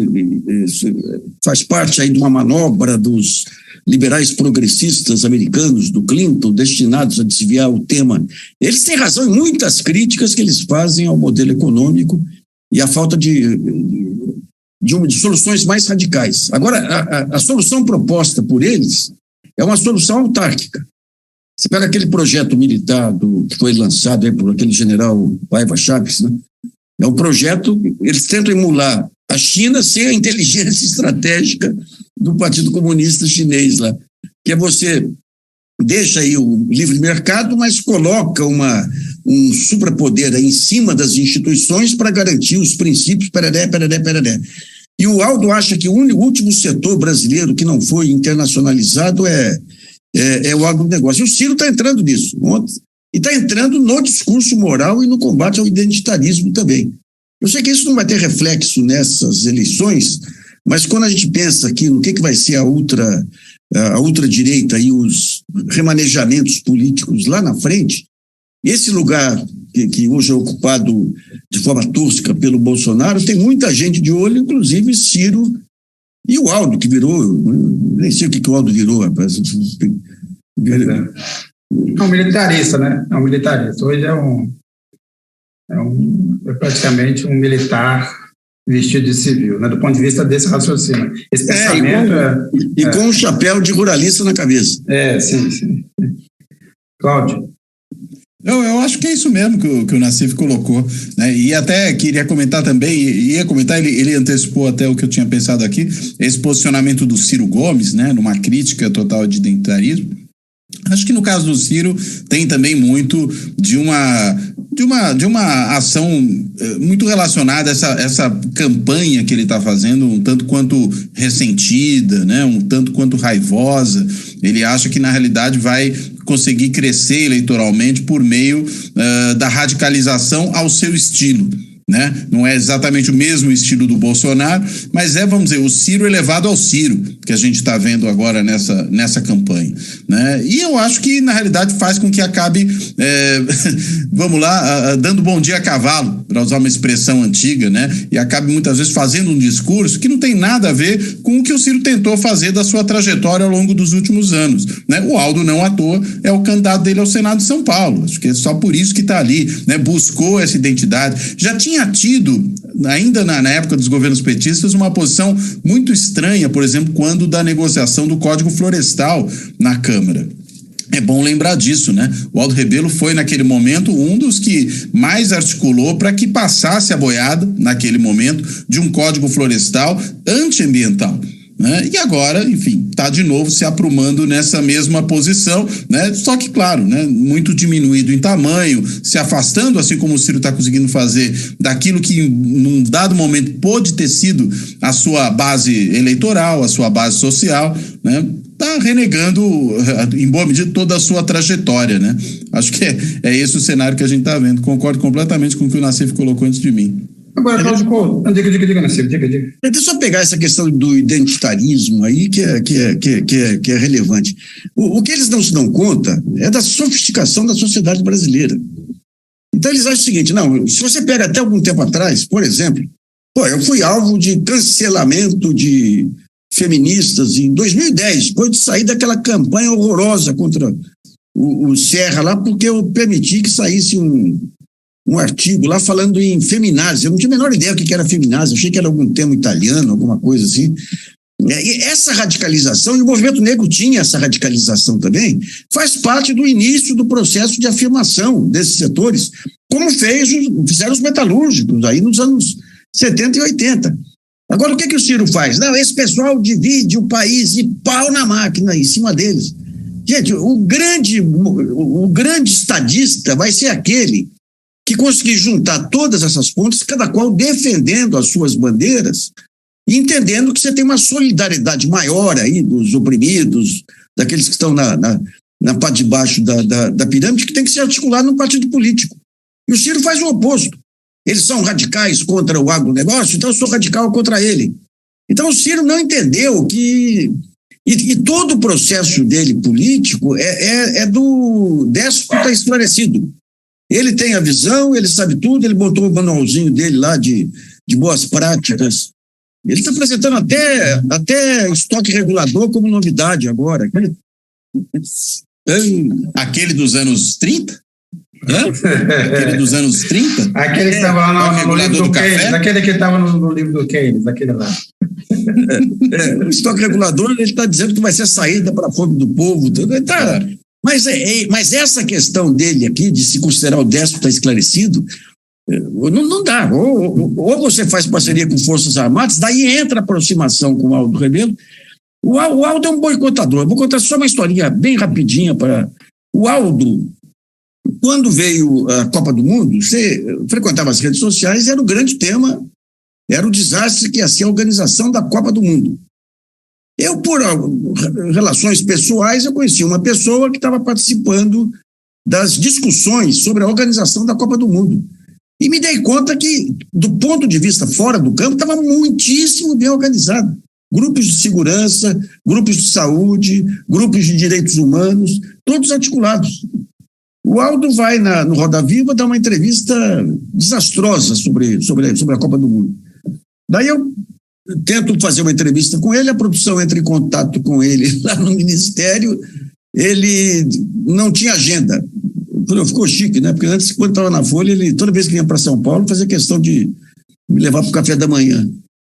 faz parte aí de uma manobra dos liberais progressistas americanos, do Clinton, destinados a desviar o tema. Eles têm razão em muitas críticas que eles fazem ao modelo econômico e à falta de soluções mais radicais. Agora, a solução proposta por eles é uma solução autárquica. Você pega aquele projeto militar que foi lançado aí por aquele general Paiva Chaves, né? É um projeto, eles tentam emular a China sem a inteligência estratégica do Partido Comunista Chinês lá, que é você deixa aí o livre mercado, mas coloca um suprapoder aí em cima das instituições para garantir os princípios, pereré. E o Aldo acha que o último setor brasileiro que não foi internacionalizado é o agronegócio. E o Ciro está entrando nisso. E está entrando no discurso moral e no combate ao identitarismo também. Eu sei que isso não vai ter reflexo nessas eleições, mas quando a gente pensa aqui no que vai ser a ultradireita e os remanejamentos políticos lá na frente, esse lugar que hoje é ocupado de forma tosca pelo Bolsonaro, tem muita gente de olho, inclusive Ciro e o Aldo, que virou, nem sei o que o Aldo virou, rapaz. É um militarista, né? É um militarista. Hoje é praticamente um militar vestido de civil, né? Do ponto de vista desse raciocínio. Esse pensamento com um chapéu de ruralista na cabeça. Sim. Cláudio? Eu acho que é isso mesmo que o Nassif colocou, né? E até queria comentar também, ele antecipou até o que eu tinha pensado aqui, esse posicionamento do Ciro Gomes, né? Numa crítica total de identitarismo. Acho que no caso do Ciro tem também muito de uma ação muito relacionada a essa campanha que ele está fazendo, um tanto quanto ressentida, né? Um tanto quanto raivosa. Ele acha que na realidade vai conseguir crescer eleitoralmente por meio da radicalização ao seu estilo, né? Não é exatamente o mesmo estilo do Bolsonaro, mas vamos dizer, o Ciro elevado ao Ciro, que a gente está vendo agora nessa campanha, né? E eu acho que, na realidade, faz com que acabe, vamos lá, dando bom dia a cavalo, para usar uma expressão antiga, né? E acabe muitas vezes fazendo um discurso que não tem nada a ver com o que o Ciro tentou fazer da sua trajetória ao longo dos últimos anos, né? O Aldo, não à toa, é o candidato dele ao Senado de São Paulo. Acho que é só por isso que está ali, né? Buscou essa identidade. Já tinha tido, ainda na época dos governos petistas, uma posição muito estranha, por exemplo, quando da negociação do Código Florestal na Câmara. É bom lembrar disso, né? O Aldo Rebelo foi, naquele momento, um dos que mais articulou para que passasse a boiada, naquele momento, de um Código Florestal antiambiental, né? E agora, enfim, está de novo se aprumando nessa mesma posição, né? Só que, claro, né, muito diminuído em tamanho, se afastando, assim como o Ciro está conseguindo fazer, daquilo que num dado momento pôde ter sido a sua base eleitoral, a sua base social, né? Está renegando, em boa medida, toda a sua trajetória, né? Acho que é esse o cenário que a gente está vendo. Concordo completamente com o que o Nassif colocou antes de mim. Agora, Cláudio, diga, Nassif, diga. Deixa eu só pegar essa questão do identitarismo aí, que é relevante. O que eles não se dão conta é da sofisticação da sociedade brasileira. Então, eles acham o seguinte: não, se você pega até algum tempo atrás, por exemplo, eu fui alvo de cancelamento de feministas em 2010, depois de sair daquela campanha horrorosa contra o Serra lá, porque eu permiti que saísse um artigo lá falando em feminazi. Eu não tinha a menor ideia do que era feminazi, achei que era algum termo italiano, alguma coisa assim. E essa radicalização, e o movimento negro tinha essa radicalização também, faz parte do início do processo de afirmação desses setores, como fizeram os metalúrgicos aí nos anos 70 e 80. Agora, o que o Ciro faz? Não, esse pessoal divide o país e pau na máquina em cima deles. Gente, o grande estadista vai ser aquele que conseguir juntar todas essas pontas, cada qual defendendo as suas bandeiras, e entendendo que você tem uma solidariedade maior aí dos oprimidos, daqueles que estão na parte de baixo da pirâmide, que tem que se articular num partido político. E o Ciro faz o oposto. Eles são radicais contra o agronegócio, então eu sou radical contra ele. Então o Ciro não entendeu que... E todo o processo dele político é do déspota esclarecido. Ele tem a visão, ele sabe tudo, ele botou o manualzinho dele lá de boas práticas. Ele está apresentando até estoque regulador como novidade agora. Aquele dos anos 30? Aquele dos anos 30? Aquele que estava lá no livro do Keynes, aquele que estava no livro do Keynes, aquele lá. O estoque regulador, ele está dizendo que vai ser saída para a fome do povo. Tá. Mas essa questão dele aqui, de se considerar o déspota esclarecido, não dá. Ou você faz parceria com Forças Armadas, daí entra a aproximação com o Aldo Rebelo. O Aldo é um boicotador. Eu vou contar só uma historinha bem rapidinha para o Aldo. Quando veio a Copa do Mundo, você frequentava as redes sociais e era o grande tema, era o desastre que ia ser a organização da Copa do Mundo. Eu, por relações pessoais, eu conheci uma pessoa que estava participando das discussões sobre a organização da Copa do Mundo. E me dei conta que, do ponto de vista fora do campo, estava muitíssimo bem organizado. Grupos de segurança, grupos de saúde, grupos de direitos humanos, todos articulados. O Aldo vai no Roda Viva dar uma entrevista desastrosa sobre a Copa do Mundo. Daí eu tento fazer uma entrevista com ele, a produção entra em contato com ele lá no Ministério ele não tinha agenda. Ficou chique, né? Porque antes, quando estava na Folha, ele, toda vez que ia para São Paulo, fazia questão de me levar para o café da manhã.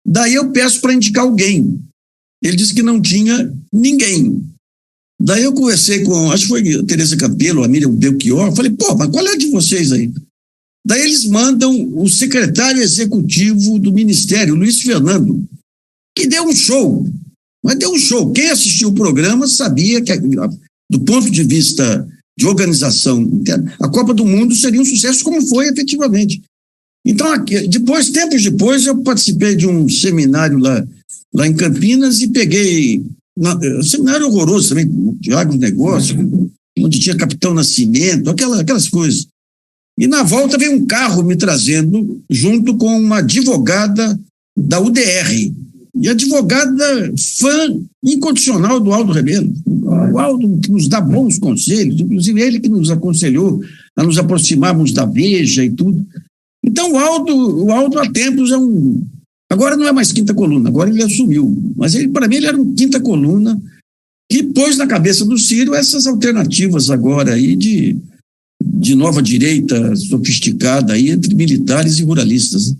Daí eu peço para indicar alguém. Ele disse que não tinha ninguém. Daí eu conversei com, acho que foi a Tereza Campelo, a Miriam Belchior, falei, mas qual é a de vocês aí? Daí eles mandam o secretário executivo do Ministério, Luiz Fernando, que deu um show. Mas deu um show. Quem assistiu o programa sabia que, do ponto de vista de organização interna, a Copa do Mundo seria um sucesso, como foi efetivamente. Então, tempos depois, eu participei de um seminário lá em Campinas e peguei um seminário horroroso também, de agronegócio, onde tinha Capitão Nascimento, aquelas coisas. E na volta veio um carro me trazendo, junto com uma advogada da UDR. E advogada fã incondicional do Aldo Rebelo. O Aldo que nos dá bons conselhos, inclusive ele que nos aconselhou a nos aproximarmos da Veja e tudo. Então o Aldo há tempos é um... Agora não é mais quinta coluna, agora ele assumiu. Mas para mim ele era um quinta coluna que pôs na cabeça do Ciro essas alternativas agora aí de nova direita sofisticada aí entre militares e ruralistas.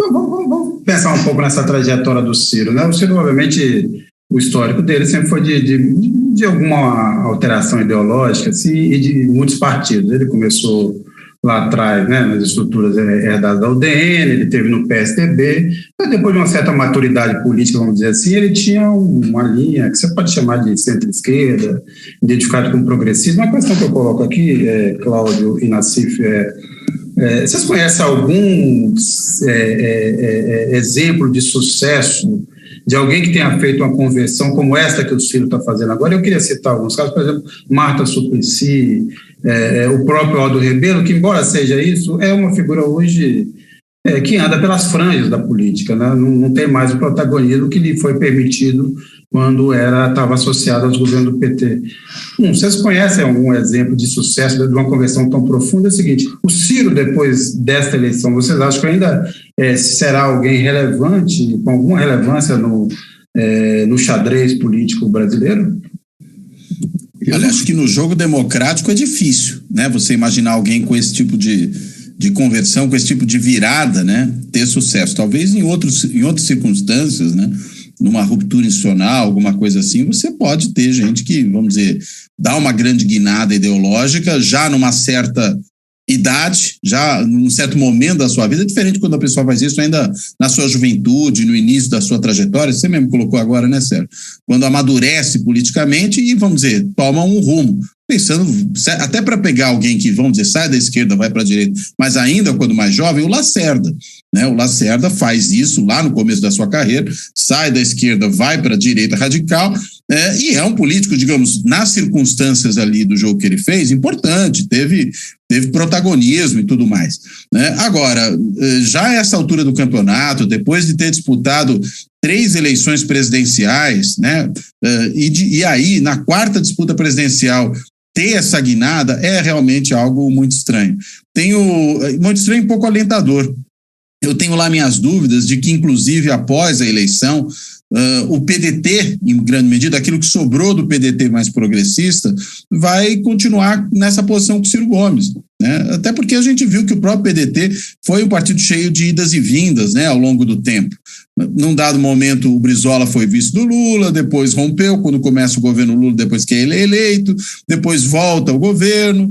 Vamos pensar um pouco nessa trajetória do Ciro, né? O Ciro, obviamente, o histórico dele sempre foi de alguma alteração ideológica, assim, e de muitos partidos. Ele começou lá atrás, né, nas estruturas herdadas da UDN, ele teve no PSDB, mas depois de uma certa maturidade política, vamos dizer assim, ele tinha uma linha que você pode chamar de centro-esquerda, identificado com progressismo. Uma questão que eu coloco aqui, Cláudio e Nassif, vocês conhecem algum exemplo de sucesso de alguém que tenha feito uma conversão como esta que o Ciro está fazendo agora? Eu queria citar alguns casos, por exemplo, Marta Suplicy, o próprio Aldo Rebelo, que, embora seja isso, é uma figura hoje que anda pelas franjas da política, né? Não tem mais o protagonismo que lhe foi permitido quando estava associado aos governos do PT. Vocês conhecem algum exemplo de sucesso de uma conversão tão profunda? É o seguinte, o Ciro, depois desta eleição, vocês acham que ainda será alguém relevante, com alguma relevância no xadrez político brasileiro? Eu acho que no jogo democrático é difícil, né? Você imaginar alguém com esse tipo de conversão, com esse tipo de virada, né? Ter sucesso. Talvez em outras circunstâncias, né? Numa ruptura institucional, alguma coisa assim, você pode ter gente que, vamos dizer, dá uma grande guinada ideológica já numa certa idade, já num certo momento da sua vida. É diferente quando a pessoa faz isso ainda na sua juventude, no início da sua trajetória. Você mesmo colocou agora, né, Sérgio? Quando amadurece politicamente e, vamos dizer, toma um rumo. Pensando, até para pegar alguém que, vamos dizer, sai da esquerda, vai para a direita, mas ainda quando mais jovem, o Lacerda, né? O Lacerda faz isso lá no começo da sua carreira, sai da esquerda, vai para a direita radical, e é um político, digamos, nas circunstâncias ali do jogo que ele fez, importante, teve protagonismo e tudo mais, né? Agora, já a essa altura do campeonato, depois de ter disputado 3 eleições presidenciais, né? E aí, na 4ª disputa presidencial, ter essa guinada é realmente algo muito estranho. Muito estranho e um pouco alentador. Eu tenho lá minhas dúvidas de que, inclusive, após a eleição, o PDT, em grande medida, aquilo que sobrou do PDT mais progressista, vai continuar nessa posição com o Ciro Gomes, né? Até porque a gente viu que o próprio PDT foi um partido cheio de idas e vindas, né, ao longo do tempo. Num dado momento, o Brizola foi vice do Lula, depois rompeu, quando começa o governo Lula, depois que ele é eleito, depois volta ao governo,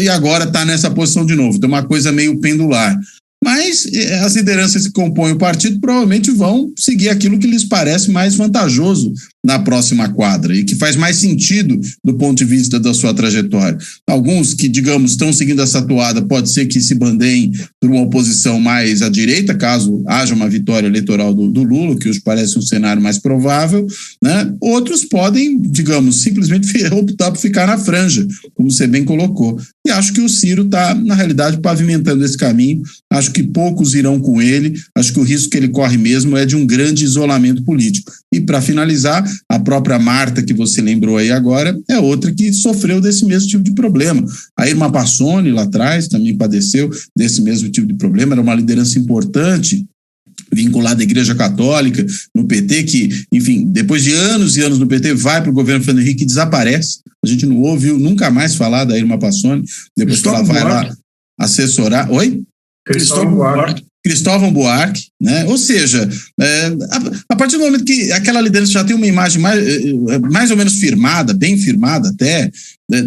e agora está nessa posição de novo. Tem uma coisa meio pendular. Mas as lideranças que compõem o partido provavelmente vão seguir aquilo que lhes parece mais vantajoso na próxima quadra e que faz mais sentido do ponto de vista da sua trajetória. Alguns que, digamos, estão seguindo essa toada, pode ser que se bandeiem por uma oposição mais à direita, caso haja uma vitória eleitoral do Lula, que hoje parece um cenário mais provável, né? Outros podem, digamos, simplesmente optar por ficar na franja, como você bem colocou. E acho que o Ciro está, na realidade, pavimentando esse caminho. Acho que poucos irão com ele. Acho que o risco que ele corre mesmo é de um grande isolamento político. E, para finalizar, a própria Marta, que você lembrou aí agora, é outra que sofreu desse mesmo tipo de problema. A Irma Passoni, lá atrás, também padeceu desse mesmo tipo de problema. Era uma liderança importante vinculado à Igreja Católica, no PT, que, enfim, depois de anos e anos no PT, vai para o governo Fernando Henrique e desaparece. A gente não ouviu nunca mais falar da Irma Passoni, depois que ela vai lá assessorar. Oi? Cristóvão Buarque, né? Ou seja, a partir do momento que aquela liderança já tem uma imagem mais ou menos firmada, bem firmada até,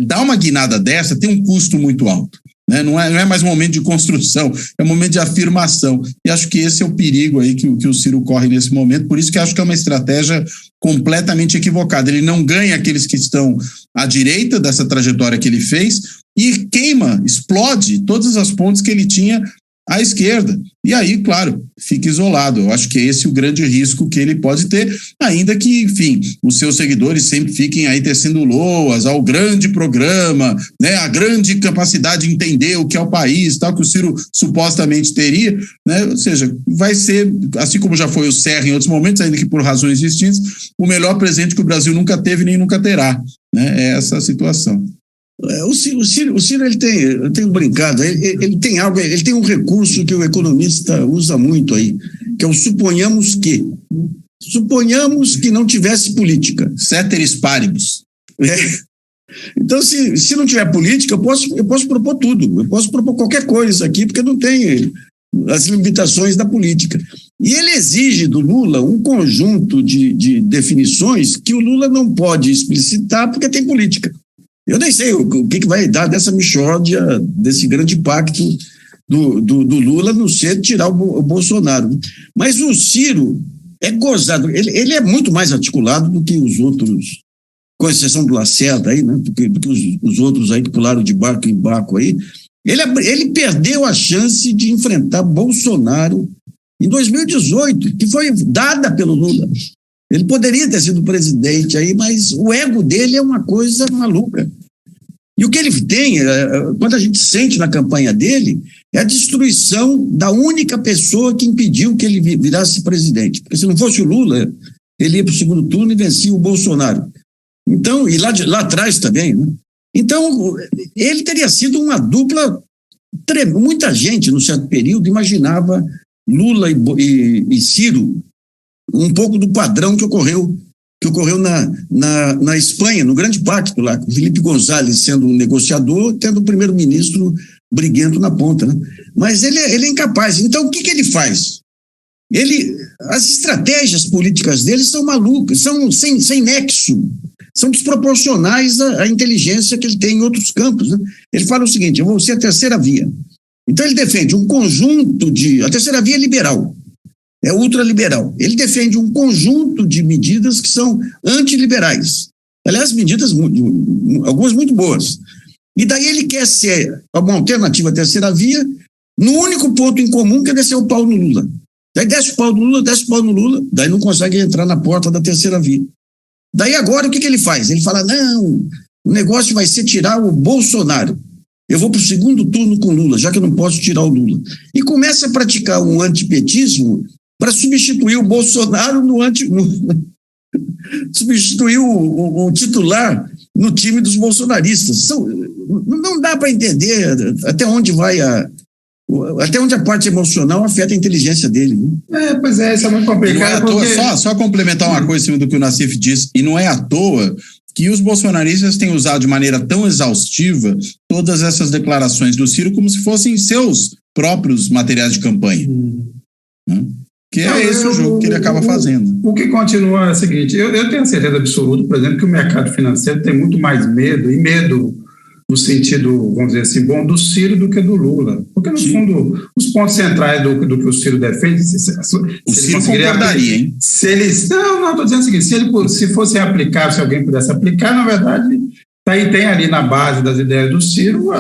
dá uma guinada dessa, tem um custo muito alto. Né? Não é mais um momento de construção, é um momento de afirmação. E acho que esse é o perigo aí que o Ciro corre nesse momento, por isso que acho que é uma estratégia completamente equivocada. Ele não ganha aqueles que estão à direita dessa trajetória que ele fez e queima, explode todas as pontes que ele tinha à esquerda. E aí, claro, fica isolado. Eu acho que esse é o grande risco que ele pode ter, ainda que, enfim, os seus seguidores sempre fiquem aí tecendo loas ao grande programa, né, a grande capacidade de entender o que é o país, tal, que o Ciro supostamente teria, né? Ou seja, vai ser, assim como já foi o Serra em outros momentos, ainda que por razões distintas, o melhor presente que o Brasil nunca teve nem nunca terá, né? É essa a situação. O Ciro ele tem, eu tenho brincado, ele tem algo, ele tem um recurso que o economista usa muito aí, que é o suponhamos que não tivesse política. Ceteris paribus. Então, se não tiver política, eu posso propor tudo, eu posso propor qualquer coisa aqui, porque não tem as limitações da política. E ele exige do Lula um conjunto de definições que o Lula não pode explicitar porque tem política. Eu nem sei o que vai dar dessa mixórdia, desse grande pacto do Lula no ser tirar o Bolsonaro. Mas o Ciro é gozado, ele é muito mais articulado do que os outros, com exceção do Lacerda aí, né? Do que os outros aí que pularam de barco em barco aí. Ele perdeu a chance de enfrentar Bolsonaro em 2018, que foi dada pelo Lula. Ele poderia ter sido presidente aí, mas o ego dele é uma coisa maluca. E o que ele tem, quando a gente sente na campanha dele, é a destruição da única pessoa que impediu que ele virasse presidente. Porque se não fosse o Lula, ele ia para o segundo turno e vencia o Bolsonaro. Então, e lá atrás também, né? Então, ele teria sido uma dupla. Muita gente, num certo período, imaginava Lula e Ciro um pouco do padrão que ocorreu na Espanha, no Grande Pacto, lá, com Felipe González sendo um negociador, tendo o primeiro-ministro briguento na ponta. Né? Mas ele é incapaz. Então, o que ele faz? As estratégias políticas dele são malucas, são sem nexo, são desproporcionais à inteligência que ele tem em outros campos. Né? Ele fala o seguinte: eu vou ser a terceira via. Então, ele defende um conjunto a terceira via é liberal. É ultraliberal. Ele defende um conjunto de medidas que são antiliberais. Aliás, medidas, algumas muito boas. E daí ele quer ser uma alternativa à terceira via no único ponto em comum, que é descer o pau no Lula. Daí desce o pau no Lula, daí não consegue entrar na porta da terceira via. Daí agora o que ele faz? Ele fala, não, o negócio vai ser tirar o Bolsonaro. Eu vou para o segundo turno com Lula, já que eu não posso tirar o Lula. E começa a praticar um antipetismo para substituir o Bolsonaro substituir o titular no time dos bolsonaristas. Não dá para entender até onde a parte emocional afeta a inteligência dele. Né? Pois é, isso é muito complicado. Não é à toa, só complementar uma coisa em cima do que o Nassif disse, e não é à toa que os bolsonaristas têm usado de maneira tão exaustiva todas essas declarações do Ciro como se fossem seus próprios materiais de campanha. Né? Que é esse o jogo que ele acaba fazendo. O que continua é o seguinte, eu tenho certeza absoluta, por exemplo, que o mercado financeiro tem muito mais medo no sentido, vamos dizer assim, bom do Ciro do que do Lula. Porque, no fundo, os pontos centrais do que o Ciro defende... O Ciro concordaria, hein? Não, estou dizendo o seguinte, se fosse aplicar, se alguém pudesse aplicar, na verdade, tem ali na base das ideias do Ciro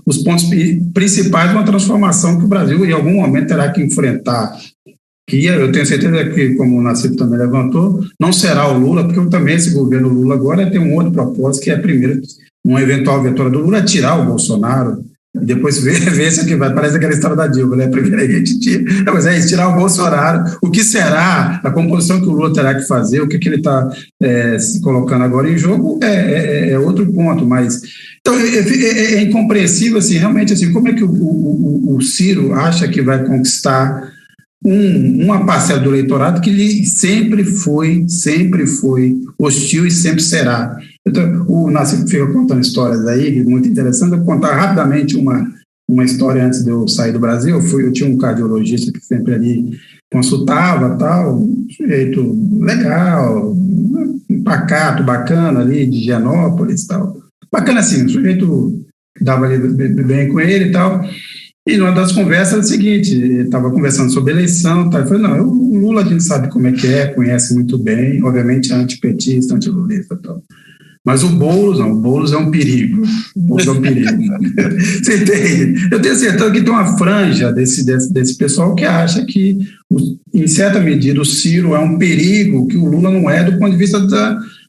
os pontos principais de uma transformação que o Brasil, em algum momento, terá que enfrentar. Que eu tenho certeza que, como o Nassif também levantou, não será o Lula, porque também esse governo Lula agora tem um outro propósito, que é, primeiro, uma eventual vitória do Lula, tirar o Bolsonaro, e depois ver se que vai. Parece aquela história da Dilma, né? Primeiro a gente tira, mas é isso, tirar o Bolsonaro. O que será a composição que o Lula terá que fazer, o que ele está se colocando agora em jogo é outro ponto, mas... Então, é incompreensível, assim, realmente, assim, como é que o Ciro acha que vai conquistar uma parcela do eleitorado que ele sempre foi hostil e sempre será. Então, o Nassif fica contando histórias aí, muito interessante. Eu vou contar rapidamente uma história antes de eu sair do Brasil. Eu tinha um cardiologista que sempre ali consultava, tal, um sujeito legal, pacato, bacana ali, de Higienópolis, tal. Bacana assim, o sujeito dava ali bem com ele e tal. E numa das conversas era o seguinte, ele estava conversando sobre eleição, tá? Eu falei, não, o Lula a gente sabe como é que é, conhece muito bem, obviamente antipetista, antilulista e tal. Mas o Boulos não, o Boulos é um perigo. O Boulos é um perigo. Você entende? Eu tenho certeza que tem uma franja desse pessoal que acha que, em certa medida, o Ciro é um perigo, que o Lula não é, do ponto de vista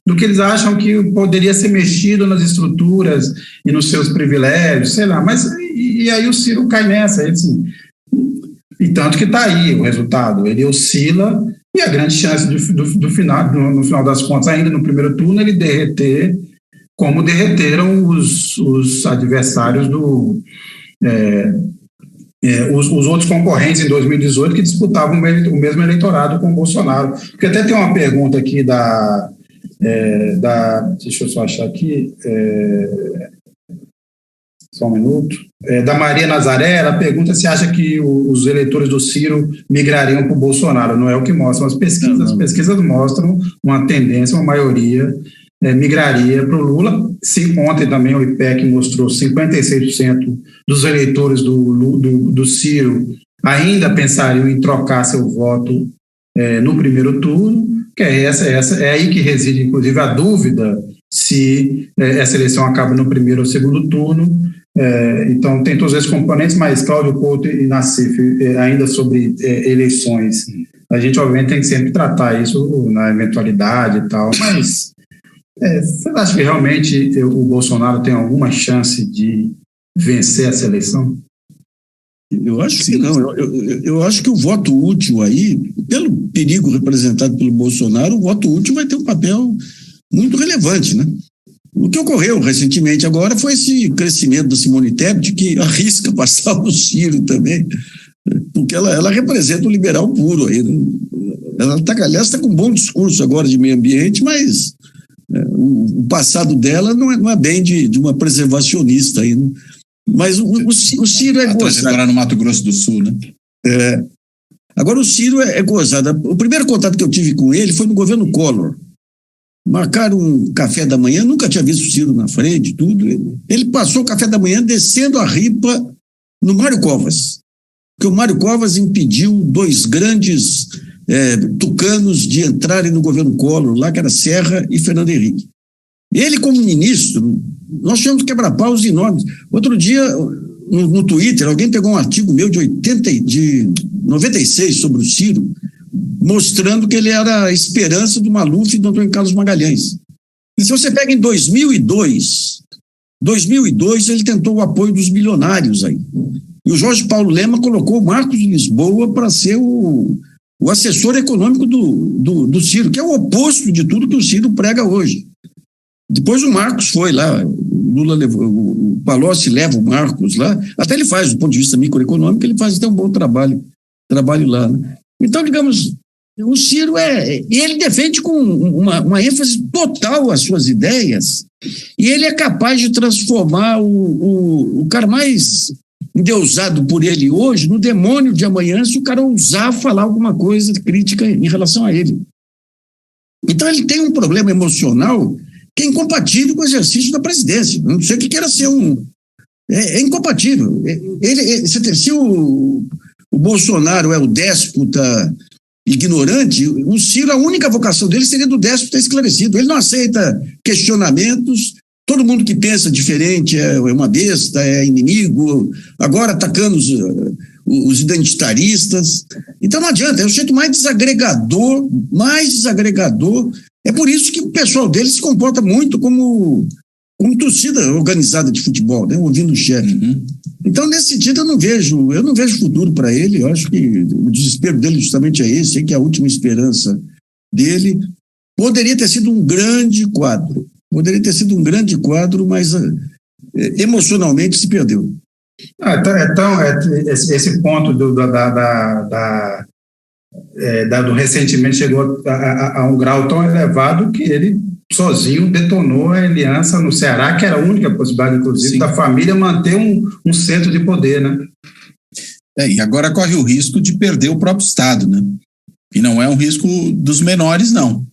do que eles acham que poderia ser mexido nas estruturas e nos seus privilégios, sei lá. Mas e aí o Ciro cai nessa, assim, e tanto que está aí o resultado. Ele oscila e a grande chance do final, no final das contas, ainda no primeiro turno, ele derreter, como derreteram os adversários os outros concorrentes em 2018 que disputavam o mesmo eleitorado com o Bolsonaro. Porque até tem uma pergunta aqui deixa eu só achar aqui, só um minuto, da Maria Nazaré. Ela pergunta se acha que os eleitores do Ciro migrariam para o Bolsonaro. Não é o que mostram as pesquisas. As pesquisas mostram uma tendência, uma maioria migraria para o Lula. Ontem também o IPEC mostrou 56% dos eleitores do Ciro ainda pensariam em trocar seu voto no primeiro turno, que é aí que reside, inclusive, a dúvida se essa eleição acaba no primeiro ou segundo turno. Então, tem todos esses componentes, mas Cláudio Couto e Nassif, ainda sobre eleições, a gente, obviamente, tem que sempre tratar isso na eventualidade e tal, mas você acha que realmente o Bolsonaro tem alguma chance de vencer essa eleição? Eu acho que não. Eu acho que o voto útil aí, pelo perigo representado pelo Bolsonaro, o voto útil vai ter um papel muito relevante, né? O que ocorreu recentemente agora foi esse crescimento da Simone Tebet, que arrisca passar o Ciro também, porque ela representa o liberal puro aí, né? Ela está com um bom discurso agora de meio ambiente, mas o passado dela não é bem de uma preservacionista aí, né? Mas o Ciro é gozado. A trajetória no Mato Grosso do Sul, né? Agora o Ciro é gozado. O primeiro contato que eu tive com ele foi no governo Collor. Marcaram um café da manhã, nunca tinha visto o Ciro na frente, tudo. Ele passou o café da manhã descendo a ripa no Mário Covas, porque o Mário Covas impediu dois grandes tucanos de entrarem no governo Collor, lá que era Serra e Fernando Henrique. Ele, como ministro, nós tivemos quebra-paus enormes. Outro dia, no Twitter, alguém pegou um artigo meu de 96 sobre o Ciro, mostrando que ele era a esperança do Maluf e do Antônio Carlos Magalhães. E se você pega em 2002 ele tentou o apoio dos milionários aí. E o Jorge Paulo Lema colocou o Marcos de Lisboa para ser o assessor econômico do Ciro, que é o oposto de tudo que o Ciro prega hoje. Depois o Marcos foi lá, o Lula levou, o Palocci leva o Marcos lá, até ele faz, do ponto de vista microeconômico, ele faz até um bom trabalho lá, né? Então, digamos, o Ciro ele defende com uma ênfase total as suas ideias, e ele é capaz de transformar o cara mais endeusado por ele hoje no demônio de amanhã, se o cara ousar falar alguma coisa crítica em relação a ele. Então ele tem um problema emocional que é incompatível com o exercício da presidência. Não sei o que queira ser é incompatível. Se o Bolsonaro é o déspota ignorante, o Ciro, a única vocação dele seria do déspota esclarecido. Ele não aceita questionamentos. Todo mundo que pensa diferente é uma besta, é inimigo, agora atacando os identitaristas. Então não adianta, é o jeito mais desagregador. É por isso que o pessoal dele se comporta muito como torcida organizada de futebol, né? Ouvindo o chefe. Uhum. Então, nesse sentido, eu não vejo futuro para ele. Eu acho que o desespero dele justamente é esse, que é a última esperança dele. Poderia ter sido um grande quadro, mas emocionalmente se perdeu. Então, esse ponto do ressentimento chegou a um grau tão elevado que ele sozinho detonou a aliança no Ceará, que era a única possibilidade, inclusive, da família manter um centro de poder, né? E agora corre o risco de perder o próprio Estado, né? E não é um risco dos menores, não.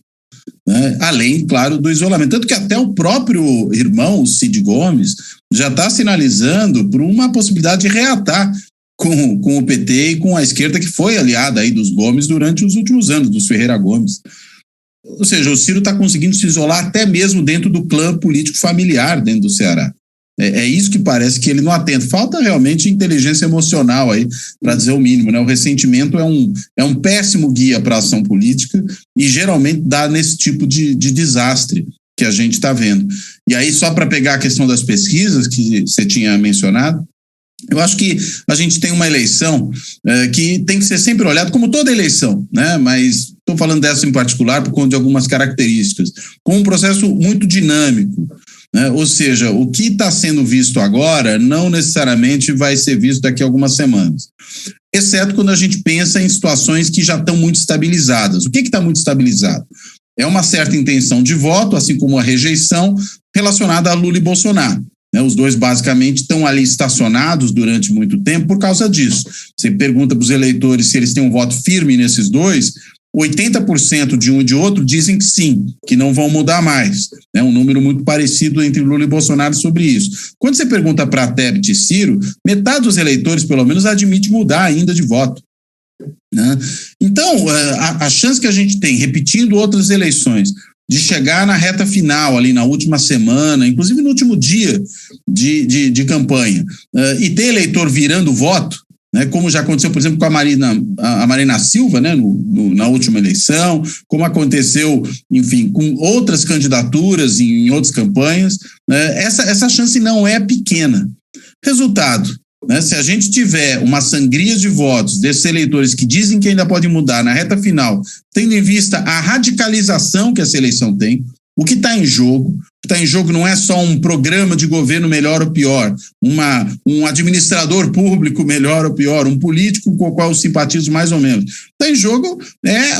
Né? Além, claro, do isolamento. Tanto que até o próprio irmão, o Cid Gomes, já está sinalizando por uma possibilidade de reatar com o PT e com a esquerda que foi aliada aí dos Gomes durante os últimos anos, dos Ferreira Gomes. Ou seja, o Ciro está conseguindo se isolar até mesmo dentro do clã político familiar dentro do Ceará. É isso que parece que ele não atenta. Falta realmente inteligência emocional aí, para dizer o mínimo, né? O ressentimento é um péssimo guia para a ação política e geralmente dá nesse tipo de desastre que a gente está vendo. E aí, só para pegar a questão das pesquisas que você tinha mencionado, eu acho que a gente tem uma eleição que tem que ser sempre olhada como toda eleição, né? Mas estou falando dessa em particular por conta de algumas características, com um processo muito dinâmico. Ou seja, o que está sendo visto agora não necessariamente vai ser visto daqui a algumas semanas, exceto quando a gente pensa em situações que já estão muito estabilizadas. O que está muito estabilizado? É uma certa intenção de voto, assim como a rejeição relacionada a Lula e Bolsonaro. Os dois basicamente estão ali estacionados durante muito tempo por causa disso. Você pergunta para os eleitores se eles têm um voto firme nesses dois, 80% de um e de outro dizem que sim, que não vão mudar mais. É um número muito parecido entre Lula e Bolsonaro sobre isso. Quando você pergunta para Tebet e Ciro, metade dos eleitores, pelo menos, admite mudar ainda de voto. Né? Então, a chance que a gente tem, repetindo outras eleições, de chegar na reta final, ali na última semana, inclusive no último dia de campanha, e ter eleitor virando voto, né, como já aconteceu, por exemplo, com a Marina Silva, né, na última eleição, como aconteceu, enfim, com outras candidaturas em outras campanhas, essa chance não é pequena. Resultado, né, se a gente tiver uma sangria de votos desses eleitores que dizem que ainda podem mudar na reta final, tendo em vista a radicalização que essa eleição tem, o que está em jogo? O que está em jogo não é só um programa de governo melhor ou pior, um administrador público melhor ou pior, um político com o qual eu simpatizo mais ou menos. Está em jogo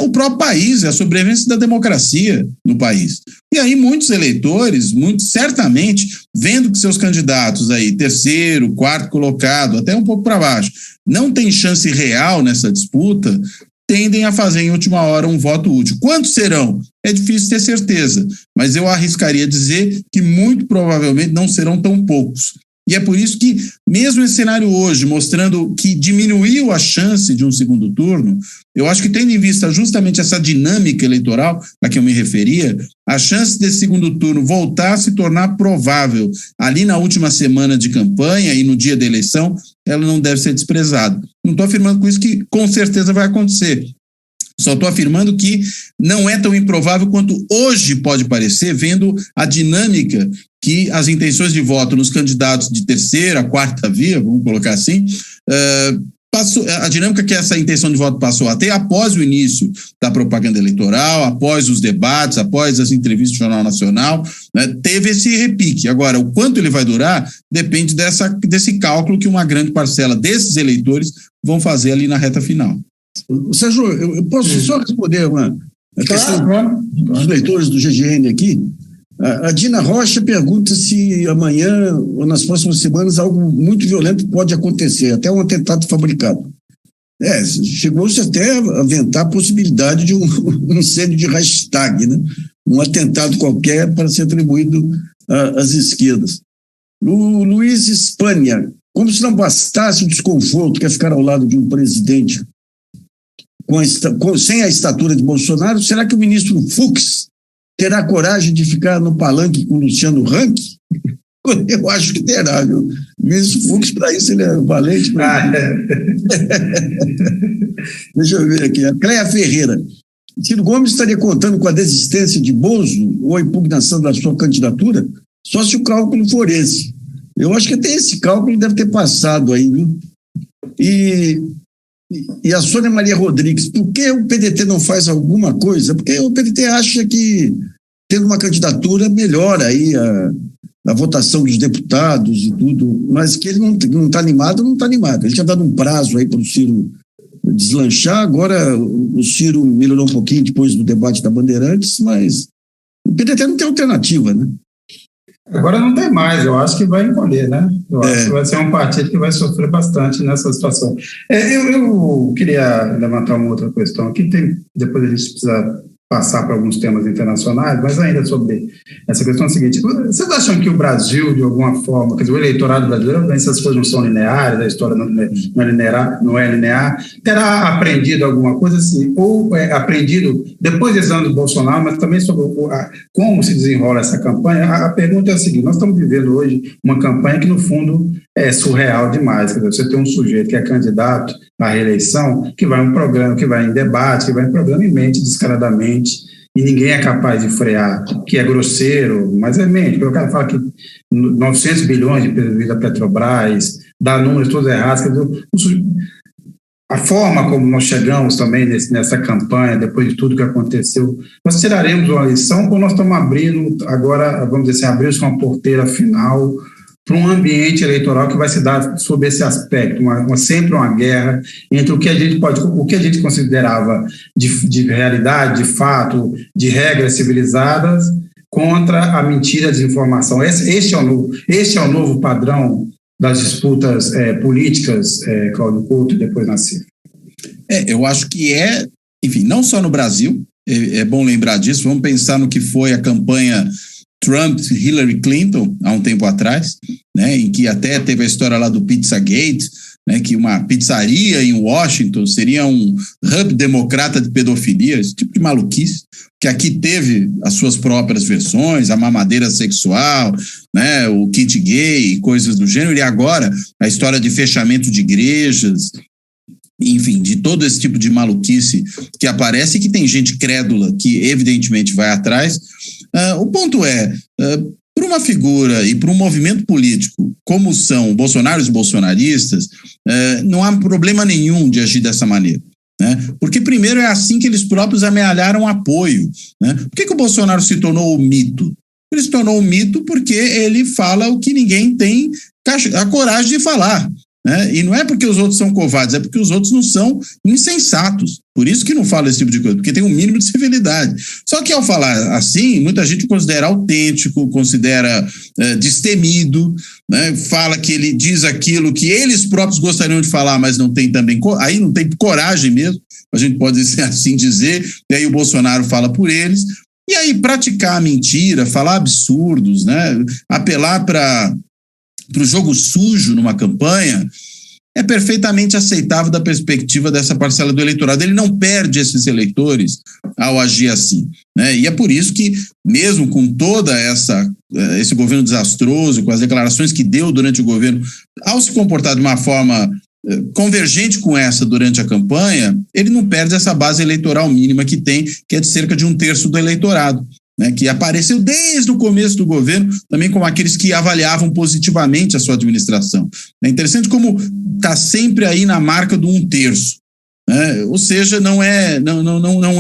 o próprio país, a sobrevivência da democracia no país. E aí muitos eleitores, certamente, vendo que seus candidatos aí, terceiro, quarto colocado, até um pouco para baixo, não tem chance real nessa disputa, tendem a fazer em última hora um voto útil. Quantos serão? É difícil ter certeza, mas eu arriscaria dizer que muito provavelmente não serão tão poucos. E é por isso que, mesmo esse cenário hoje, mostrando que diminuiu a chance de um segundo turno, eu acho que, tendo em vista justamente essa dinâmica eleitoral a que eu me referia, a chance desse segundo turno voltar a se tornar provável ali na última semana de campanha e no dia da eleição, ela não deve ser desprezada. Não estou afirmando com isso que com certeza vai acontecer. Só estou afirmando que não é tão improvável quanto hoje pode parecer, vendo a dinâmica que as intenções de voto nos candidatos de terceira, quarta via, vamos colocar assim, a dinâmica que essa intenção de voto passou a ter após o início da propaganda eleitoral, após os debates, após as entrevistas do Jornal Nacional, né, teve esse repique. Agora, o quanto ele vai durar depende desse cálculo que uma grande parcela desses eleitores vão fazer ali na reta final. Sérgio, eu posso só responder uma questão dos leitores do GGN aqui? A Dina Rocha pergunta se amanhã ou nas próximas semanas algo muito violento pode acontecer, até um atentado fabricado. Chegou-se até a aventar a possibilidade de um incêndio de Reichstag, né? Um atentado qualquer para ser atribuído às esquerdas. O Luiz Espanha, como se não bastasse o desconforto que é ficar ao lado de um presidente sem a estatura de Bolsonaro, será que o ministro Fux terá coragem de ficar no palanque com o Luciano Huck? Eu acho que terá, viu? O ministro Fux, para isso, ele é valente. Deixa eu ver aqui. A Cleia Ferreira. Ciro Gomes estaria contando com a desistência de Bozo ou a impugnação da sua candidatura só se o cálculo for esse. Eu acho que até esse cálculo deve ter passado aí, viu? E a Sônia Maria Rodrigues, por que o PDT não faz alguma coisa? Porque o PDT acha que, tendo uma candidatura, melhora aí a votação dos deputados e tudo, mas que ele não está animado, não está animado. Ele tinha dado um prazo aí para o Ciro deslanchar. Agora o Ciro melhorou um pouquinho depois do debate da Bandeirantes, mas o PDT não tem alternativa, né? Agora não tem mais, eu acho que vai encolher, né? Eu acho que vai ser um partido que vai sofrer bastante nessa situação. Eu queria levantar uma outra questão aqui, depois a gente precisa passar para alguns temas internacionais, mas ainda sobre essa questão seguinte, vocês acham que o Brasil, de alguma forma, quer dizer, o eleitorado brasileiro, essas coisas não são lineares, a história não é linear, terá aprendido alguma coisa assim, ou aprendido depois desses anos do Bolsonaro, mas também sobre como se desenrola essa campanha? A pergunta é a seguinte: nós estamos vivendo hoje uma campanha que, no fundo, é surreal demais. Quer dizer, você tem um sujeito que é candidato à reeleição, que vai em um programa, que vai em debate, que vai em programa e mente descaradamente, e ninguém é capaz de frear, que é grosseiro, mas é mente, porque o cara fala que 900 bilhões de prejuízo da Petrobras, dá números todos errados. Quer dizer, a forma como nós chegamos também nessa campanha, depois de tudo que aconteceu, nós tiraremos uma lição quando nós estamos abrindo, agora, vamos dizer assim, abrir uma porteira final para um ambiente eleitoral que vai se dar sob esse aspecto, sempre uma guerra entre o que a gente considerava de realidade, de fato, de regras civilizadas, contra a mentira e a desinformação. Este é o novo padrão das disputas políticas, Cláudio Couto, e depois Nassif. Eu acho que enfim, não só no Brasil, é bom lembrar disso. Vamos pensar no que foi a campanha Trump-Hillary Clinton, há um tempo atrás, né, em que até teve a história lá do Pizzagate, né, que uma pizzaria em Washington seria um hub democrata de pedofilia, esse tipo de maluquice, que aqui teve as suas próprias versões, a mamadeira sexual, né, o kit gay e coisas do gênero, e agora a história de fechamento de igrejas, enfim, de todo esse tipo de maluquice que aparece e que tem gente crédula que evidentemente vai atrás. O ponto para uma figura e para um movimento político como são o Bolsonaro e os bolsonaristas, não há problema nenhum de agir dessa maneira, né? Porque primeiro é assim que eles próprios amealharam apoio, né? Por que o Bolsonaro se tornou o mito? Ele se tornou um mito porque ele fala o que ninguém tem a coragem de falar, né? E não é porque os outros são covardes, é porque os outros não são insensatos. Por isso que não fala esse tipo de coisa, porque tem um mínimo de civilidade. Só que ao falar assim, muita gente considera autêntico, considera destemido, né? Fala que ele diz aquilo que eles próprios gostariam de falar, mas não tem também, aí não tem coragem mesmo, a gente pode assim dizer, e aí o Bolsonaro fala por eles. E aí praticar a mentira, falar absurdos, né? Apelar para o jogo sujo numa campanha, é perfeitamente aceitável da perspectiva dessa parcela do eleitorado. Ele não perde esses eleitores ao agir assim, né? E é por isso que, mesmo com toda esse governo desastroso, com as declarações que deu durante o governo, ao se comportar de uma forma convergente com essa durante a campanha, ele não perde essa base eleitoral mínima que tem, que é de cerca de 1/3 do eleitorado, né, que apareceu desde o começo do governo, também como aqueles que avaliavam positivamente a sua administração. É interessante como está sempre aí na marca do 1/3, né? Ou seja, não é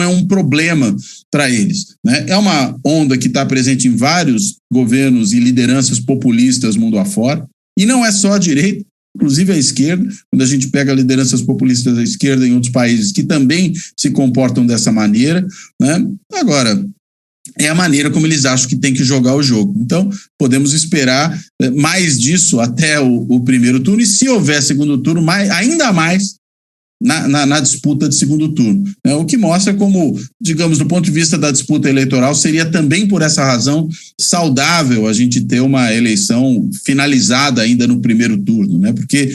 um problema para eles, né? É uma onda que está presente em vários governos e lideranças populistas mundo afora, e não é só a direita, inclusive a esquerda, quando a gente pega lideranças populistas da esquerda em outros países que também se comportam dessa maneira, né? Agora, é a maneira como eles acham que tem que jogar o jogo. Então, podemos esperar mais disso até o primeiro turno, e se houver segundo turno, ainda mais na disputa de segundo turno, né? O que mostra como, digamos, do ponto de vista da disputa eleitoral, seria também por essa razão saudável a gente ter uma eleição finalizada ainda no primeiro turno, né? Porque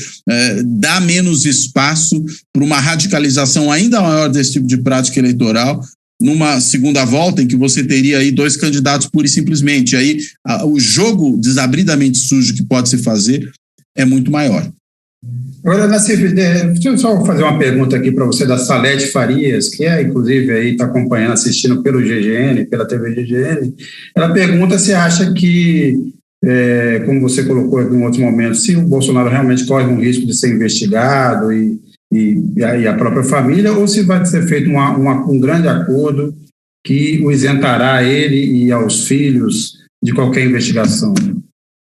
dá menos espaço para uma radicalização ainda maior desse tipo de prática eleitoral numa segunda volta, em que você teria aí 2 candidatos pura e simplesmente. Aí o jogo desabridamente sujo que pode se fazer é muito maior. Agora, Nassif, deixa eu só fazer uma pergunta aqui para você da Salete Farias, que inclusive aí está acompanhando, assistindo pelo GGN, pela TV GGN. Ela pergunta se acha que, como você colocou em outros momentos, se o Bolsonaro realmente corre um risco de ser investigado e a própria família, ou se vai ser feito um grande acordo que o isentará ele e aos filhos de qualquer investigação.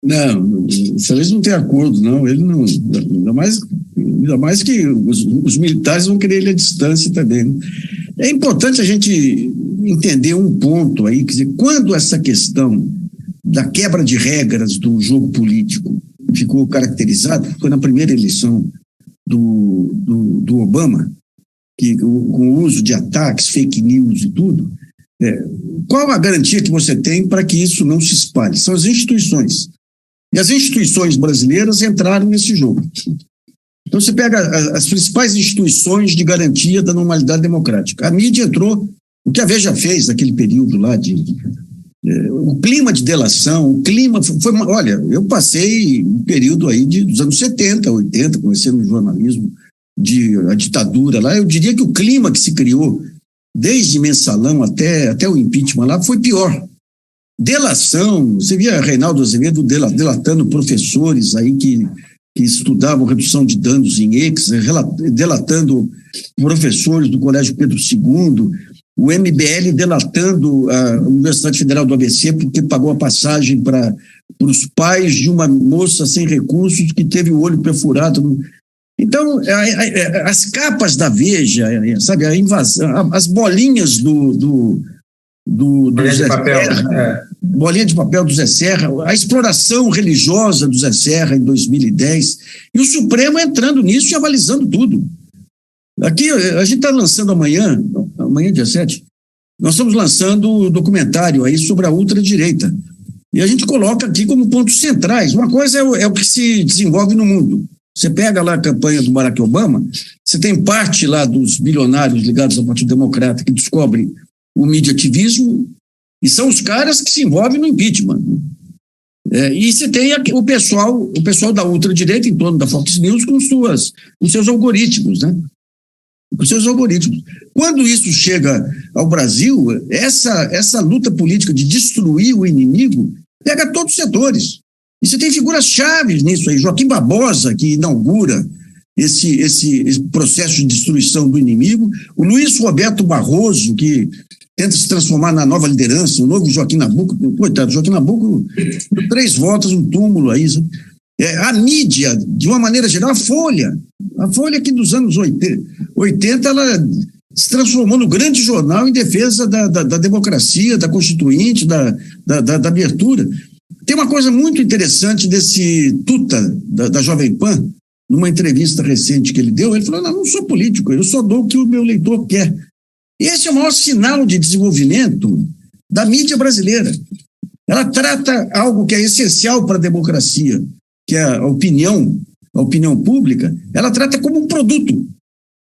Não, talvez não tenha acordo, não. Ele não. Ainda mais Ainda mais que os militares vão querer ele à distância também, né? É importante a gente entender um ponto aí, quer dizer, quando essa questão da quebra de regras do jogo político ficou caracterizada, foi na primeira eleição do Obama, que com o uso de ataques, fake news e tudo, qual a garantia que você tem para que isso não se espalhe? São as instituições. E as instituições brasileiras entraram nesse jogo. Então, você pega as principais instituições de garantia da normalidade democrática. A mídia entrou, o que a Veja fez naquele período lá, o clima de delação, o clima foi... Olha, eu passei um período aí dos anos 70, 80, comecei no jornalismo, a ditadura lá, eu diria que o clima que se criou, desde Mensalão até o impeachment lá, foi pior. Delação, você via Reinaldo Azevedo delatando professores aí que estudavam redução de danos em ex, delatando professores do Colégio Pedro II, o MBL delatando a Universidade Federal do ABC porque pagou a passagem para os pais de uma moça sem recursos que teve o olho perfurado. Então, as capas da Veja, sabe, a invasão, as bolinhas do Zé Serra, bolinha de papel do Zé Serra, a exploração religiosa do Zé Serra em 2010, e o Supremo entrando nisso e avalizando tudo. Aqui, a gente está lançando amanhã, dia 7, nós estamos lançando o documentário aí sobre a ultradireita, e a gente coloca aqui como pontos centrais. Uma coisa é o que se desenvolve no mundo. Você pega lá a campanha do Barack Obama, você tem parte lá dos bilionários ligados ao Partido Democrata que descobrem o mediativismo, e são os caras que se envolvem no impeachment. E você tem o pessoal da ultradireita em torno da Fox News com seus algoritmos, né? Com seus algoritmos. Quando isso chega ao Brasil, essa luta política de destruir o inimigo pega todos os setores. E você tem figuras-chave nisso aí. Joaquim Barbosa, que inaugura esse processo de destruição do inimigo. O Luiz Roberto Barroso, que tenta se transformar na nova liderança, o novo Joaquim Nabuco. Coitado, Joaquim Nabuco, 3 votos, um túmulo aí. A mídia, de uma maneira geral, a Folha que dos anos 80 ela se transformou no grande jornal em defesa da democracia, da Constituinte, da abertura. Tem uma coisa muito interessante desse Tuta, da Jovem Pan, numa entrevista recente que ele deu, ele falou, não sou político, eu só dou o que o meu leitor quer. E esse é o maior sinal de desenvolvimento da mídia brasileira. Ela trata algo que é essencial para a democracia, que é a opinião pública, ela trata como um produto.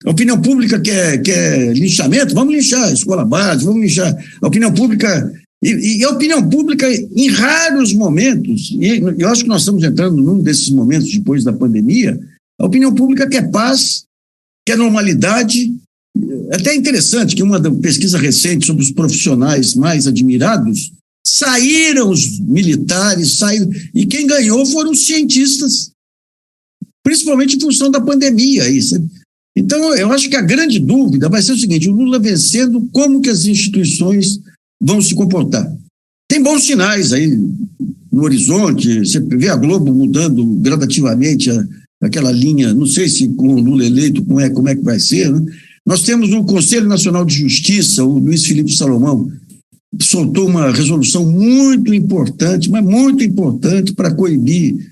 A opinião pública quer linchamento, vamos linchar a escola base, vamos linchar a opinião pública. E a opinião pública, em raros momentos, e eu acho que nós estamos entrando num desses momentos depois da pandemia, a opinião pública quer paz, quer normalidade. Até interessante que uma pesquisa recente sobre os profissionais mais admirados, saíram os militares, e quem ganhou foram os cientistas, principalmente em função da pandemia. Então, eu acho que a grande dúvida vai ser o seguinte, o Lula vencendo, como que as instituições vão se comportar. Tem bons sinais aí no horizonte, você vê a Globo mudando gradativamente aquela linha, não sei se com o Lula eleito, como é que vai ser, né? Nós temos o Conselho Nacional de Justiça, o Luiz Felipe Salomão, soltou uma resolução muito importante, mas muito importante para coibir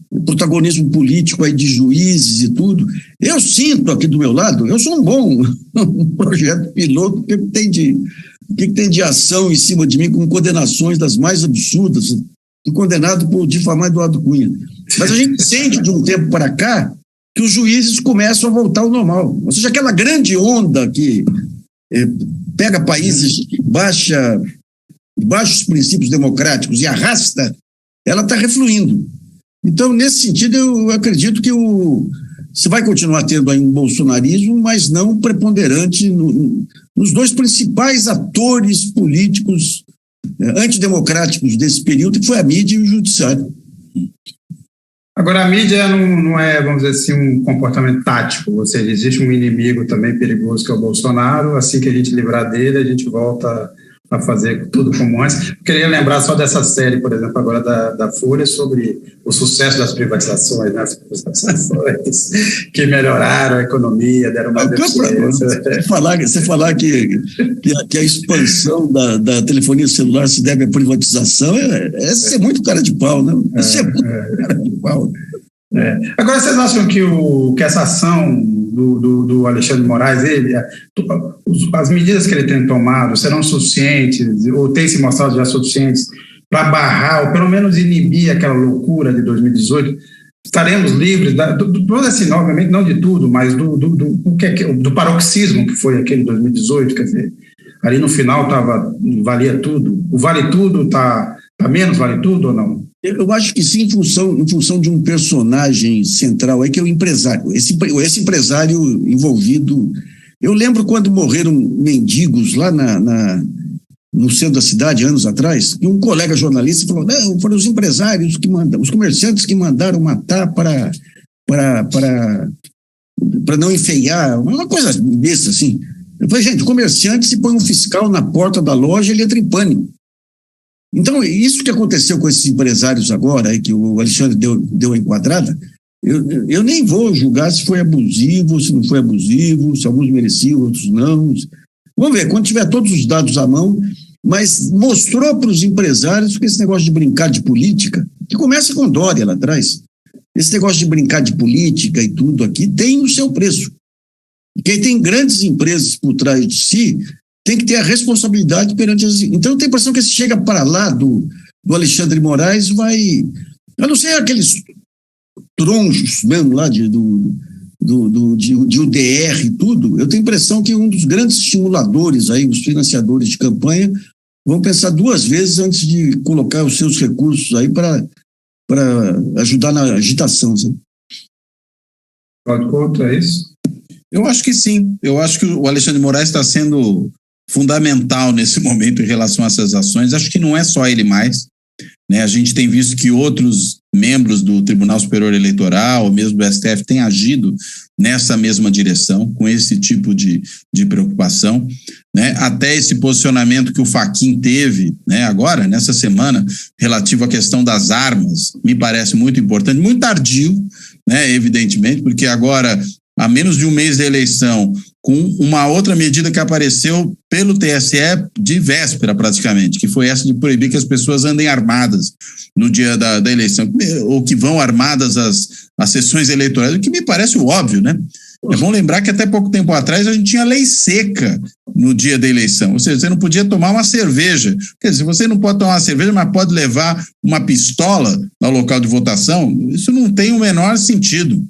o protagonismo político aí de juízes e tudo. Eu sinto aqui do meu lado, eu sou um projeto piloto, porque o que tem de ação em cima de mim com condenações das mais absurdas, fui condenado por difamar Eduardo Cunha. Mas a gente sente de um tempo para cá que os juízes começam a voltar ao normal. Ou seja, aquela grande onda que pega países de baixos princípios democráticos e arrasta, ela está refluindo. Então, nesse sentido, eu acredito que você vai continuar tendo aí um bolsonarismo, mas não preponderante nos 2 principais atores políticos antidemocráticos desse período, que foi a mídia e o judiciário. Agora, a mídia não é, vamos dizer assim, um comportamento tático, ou seja, existe um inimigo também perigoso que é o Bolsonaro, assim que a gente livrar dele, a gente volta a fazer tudo como antes. Queria lembrar só dessa série, por exemplo, agora da Folha, sobre o sucesso das privatizações, né? As privatizações que melhoraram a economia, deram mais eficiência. Você falar que a expansão da telefonia celular se deve à privatização, é muito cara de pau, né? Isso é muito cara de pau. Agora, vocês acham que essa ação do Alexandre de Moraes, as medidas que ele tem tomado serão suficientes, ou têm se mostrado já suficientes, para barrar, ou pelo menos inibir aquela loucura de 2018? Estaremos livres, assim, obviamente não de tudo, mas do paroxismo que foi aquele 2018, quer dizer, ali no final valia tudo. O vale tudo está menos vale tudo ou não? Eu acho que sim, em função de um personagem central aí, que é o empresário. Esse empresário envolvido. Eu lembro quando morreram mendigos lá no centro da cidade, anos atrás, e um colega jornalista falou: não, foram os empresários que mandaram, os comerciantes que mandaram matar para não enfeiar, uma coisa besta assim. Eu falei: gente, o comerciante, se põe um fiscal na porta da loja, ele entra em pânico. Então, isso que aconteceu com esses empresários agora, aí, que o Alexandre deu a enquadrada, eu nem vou julgar se foi abusivo, se não foi abusivo, se alguns mereciam, outros não. Vamos ver, quando tiver todos os dados à mão, mas mostrou para os empresários que esse negócio de brincar de política, que começa com Dória lá atrás, esse negócio de brincar de política e tudo aqui tem o seu preço. Quem tem grandes empresas por trás de si tem que ter a responsabilidade perante as... Então, eu tenho a impressão que se chega para lá do Alexandre de Moraes, vai... A não ser aqueles tronchos mesmo lá de UDR e tudo, eu tenho a impressão que um dos grandes estimuladores aí, os financiadores de campanha, vão pensar duas vezes antes de colocar os seus recursos aí para ajudar na agitação. Sabe? Pode contar isso? Eu acho que sim. Eu acho que o Alexandre de Moraes está sendo fundamental nesse momento em relação a essas ações. Acho que não é só ele mais, né? A gente tem visto que outros membros do Tribunal Superior Eleitoral, ou mesmo do STF, têm agido nessa mesma direção, com esse tipo de preocupação, né? Até esse posicionamento que o Fachin teve, né, agora, nessa semana, relativo à questão das armas, me parece muito importante, muito tardio, né, evidentemente, porque agora, a menos de um mês da eleição, com uma outra medida que apareceu pelo TSE de véspera, praticamente, que foi essa de proibir que as pessoas andem armadas no dia da eleição, ou que vão armadas às sessões eleitorais, o que me parece óbvio, né? É bom lembrar que até pouco tempo atrás a gente tinha lei seca no dia da eleição, ou seja, você não podia tomar uma cerveja. Quer dizer, você não pode tomar uma cerveja, mas pode levar uma pistola ao local de votação, isso não tem o menor sentido.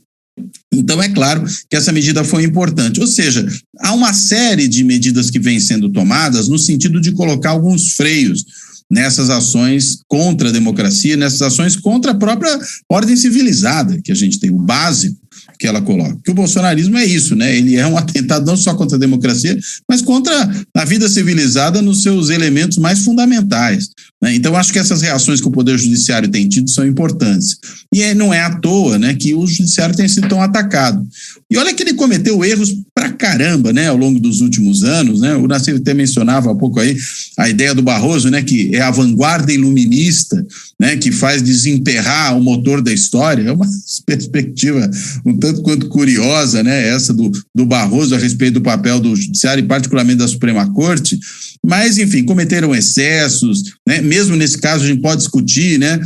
Então, é claro que essa medida foi importante. Ou seja, há uma série de medidas que vêm sendo tomadas no sentido de colocar alguns freios nessas ações contra a democracia, nessas ações contra a própria ordem civilizada que a gente tem, o básico que ela coloca. Que o bolsonarismo é isso, né? Ele é um atentado não só contra a democracia, mas contra a vida civilizada nos seus elementos mais fundamentais, né? Então, acho que essas reações que o Poder Judiciário tem tido são importantes. E não é à toa, né, que o Judiciário tem sido tão atacado. E olha que ele cometeu erros pra caramba, né, ao longo dos últimos anos, né? O Nassif até mencionava há pouco aí a ideia do Barroso, né, que é a vanguarda iluminista, né, que faz desemperrar o motor da história. É uma perspectiva um tanto quanto curiosa, né, essa do Barroso a respeito do papel do Judiciário e particularmente da Suprema Corte. Mas, enfim, cometeram excessos, né? Mesmo nesse caso a gente pode discutir, né,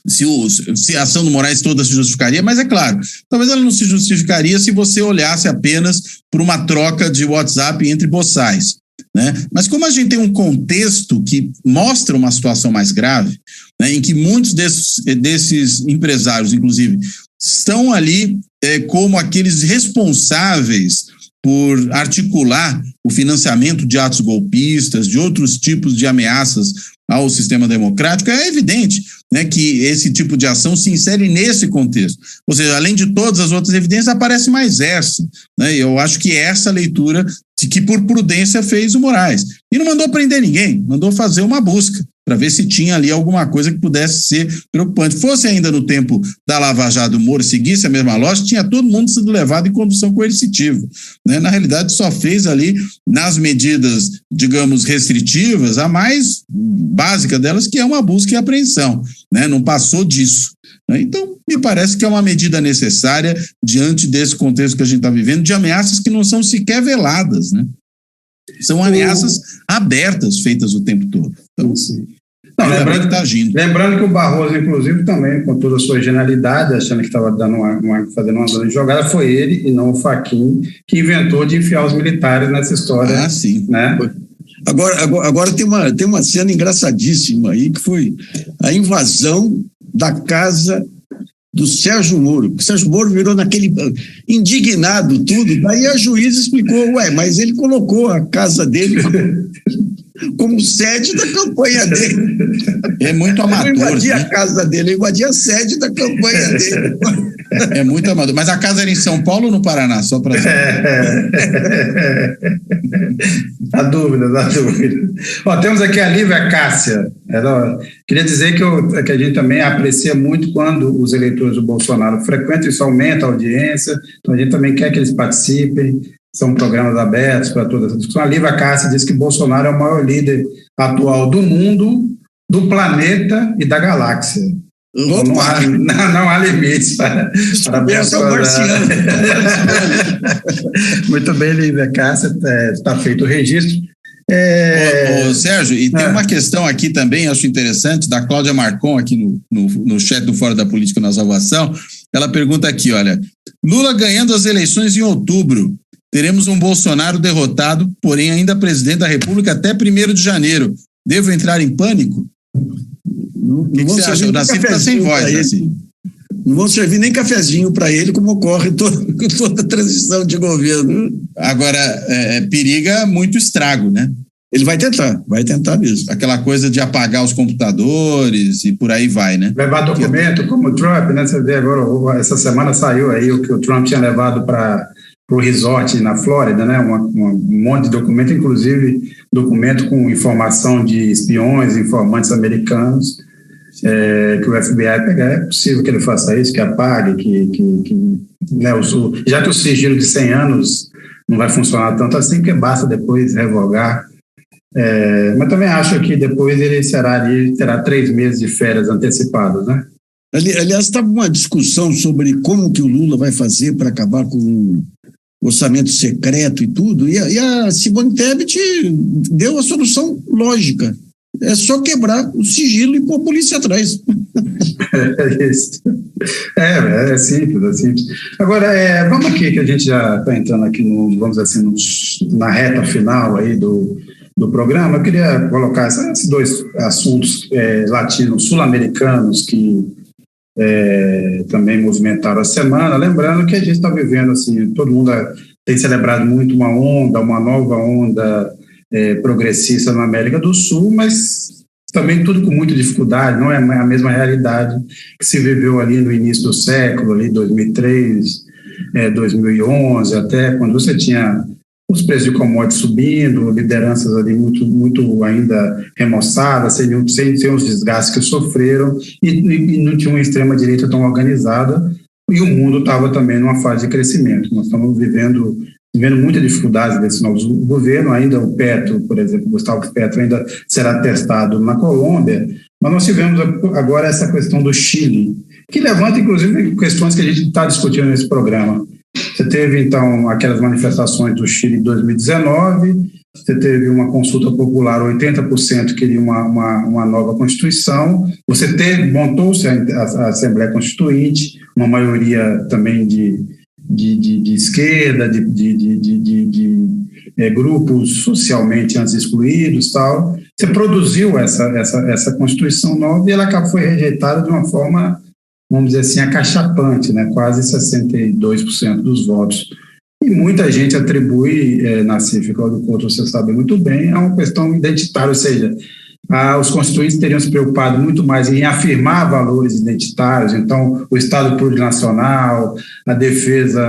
se a ação do Moraes toda se justificaria, mas é claro, talvez ela não se justificaria se você olhasse apenas por uma troca de WhatsApp entre boçais, né? Mas como a gente tem um contexto que mostra uma situação mais grave, né, em que muitos desses empresários, inclusive, estão ali como aqueles responsáveis por articular o financiamento de atos golpistas, de outros tipos de ameaças ao sistema democrático, é evidente né, que esse tipo de ação se insere nesse contexto. Ou seja, além de todas as outras evidências, aparece mais essa. Né? Eu acho que essa leitura de que, por prudência, fez o Moraes. E não mandou prender ninguém, mandou fazer uma busca para ver se tinha ali alguma coisa que pudesse ser preocupante. Fosse ainda no tempo da Lava Jato do Moro, seguisse a mesma lógica, tinha todo mundo sido levado em condução coercitiva. Né? Na realidade, só fez ali, nas medidas, digamos, restritivas, a mais básica delas, que é uma busca e apreensão. Né? Não passou disso. Né? Então, me parece que é uma medida necessária diante desse contexto que a gente está vivendo, de ameaças que não são sequer veladas, né? São ameaças abertas, feitas o tempo todo. Então, não, lembrando que o Barroso, inclusive, também, com toda a sua genialidade, achando que estava fazendo uma grande jogada, foi ele e não o Fachin que inventou de enfiar os militares nessa história. Ah, sim. Né? Agora tem uma cena engraçadíssima aí, que foi a invasão da casa do Sérgio Moro. O Sérgio Moro virou naquele indignado tudo, daí a juíza explicou, mas ele colocou a casa dele como sede da campanha dele. É muito amador. Não invadia a casa dele, invadia a sede da campanha dele. É muito amador. Mas a casa era em São Paulo ou no Paraná? Só para A dúvida. Ó, temos aqui a Lívia Cássia. Queria dizer que a gente também aprecia muito quando os eleitores do Bolsonaro frequentam, isso aumenta a audiência, então a gente também quer que eles participem. São programas abertos para toda essa discussão. A Lívia Cássia diz que Bolsonaro é o maior líder atual do mundo, do planeta e da galáxia. Não há limites para a pessoa. Muito bem, Lívia Cássia, está feito o registro. Sérgio, e tem uma questão aqui também, acho interessante, da Cláudia Marcon, aqui no chat do Fora da Política na Salvação. Ela pergunta aqui, olha, Lula ganhando as eleições em outubro, teremos um Bolsonaro derrotado, porém ainda presidente da República até 1º de janeiro. Devo entrar em pânico? O que você acha? O Nassif está sem voz. Assim. Não vão servir nem cafezinho para ele, como ocorre toda transição de governo. Agora, periga muito estrago, né? Ele vai tentar mesmo. Aquela coisa de apagar os computadores e por aí vai, né? Levar documento, como o Trump, né? Você vê agora, essa semana saiu aí o que o Trump tinha levado para o resort na Flórida, né? Um monte de documento, inclusive documento com informação de espiões, informantes americanos, que o FBI pegar. É possível que ele faça isso, que apague, né, já que o sigilo de 100 anos não vai funcionar tanto assim, porque basta depois revogar. Mas também acho que depois ele terá 3 meses de férias antecipadas, né? Aliás, estava uma discussão sobre como que o Lula vai fazer para acabar com o orçamento secreto e tudo, e a Simone Tebet deu a solução lógica. É só quebrar o sigilo e pôr a polícia atrás. É simples. Agora, vamos aqui, que a gente já está entrando aqui, vamos dizer assim, na reta final aí do programa. Eu queria colocar esses 2 assuntos sul-americanos que também movimentaram a semana, lembrando que a gente está vivendo, assim, todo mundo tem celebrado muito uma nova onda progressista na América do Sul, mas também tudo com muita dificuldade, não é a mesma realidade que se viveu ali no início do século, ali 2003, 2011, até quando você tinha os preços de commodities subindo, lideranças ali muito ainda remoçadas, sem os desgastes que sofreram, e não tinha uma extrema-direita tão organizada, e o mundo estava também numa fase de crescimento. Nós estamos vivendo muita dificuldade desse novo governo. Ainda o Petro, por exemplo, Gustavo Petro ainda será testado na Colômbia, mas nós tivemos agora essa questão do Chile, que levanta, inclusive, questões que a gente está discutindo nesse programa. Você teve, então, aquelas manifestações do Chile em 2019, você teve uma consulta popular, 80% queria uma nova Constituição, montou-se a Assembleia Constituinte, uma maioria também de esquerda, de grupos socialmente antes excluídos, tal. Você produziu essa Constituição nova e ela foi rejeitada de uma forma, vamos dizer assim, acachapante, né? Quase 62% dos votos. E muita gente atribui, Nassif, Cláudio Couto, você sabe muito bem, a uma questão identitária, ou seja, os constituintes teriam se preocupado muito mais em afirmar valores identitários, então o Estado plurinacional, a defesa,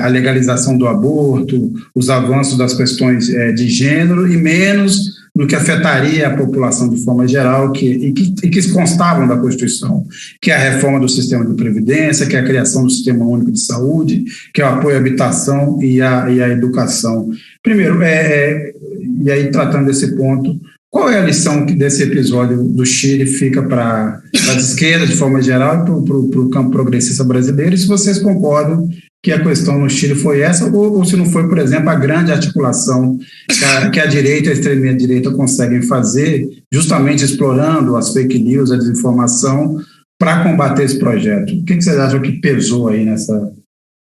a legalização do aborto, os avanços das questões de gênero, e menos do que afetaria a população de forma geral e que constavam da Constituição, que é a reforma do sistema de previdência, que é a criação do Sistema Único de Saúde, que é o apoio à habitação e à educação. Primeiro, e aí tratando desse ponto, qual é a lição que desse episódio do Chile fica para as esquerdas, de forma geral, e para o campo progressista brasileiro? E se vocês concordam que a questão no Chile foi essa, ou se não foi, por exemplo, a grande articulação que a direita e a extrema-direita conseguem fazer, justamente explorando as fake news, a desinformação, para combater esse projeto? O que vocês acham que pesou aí nessa...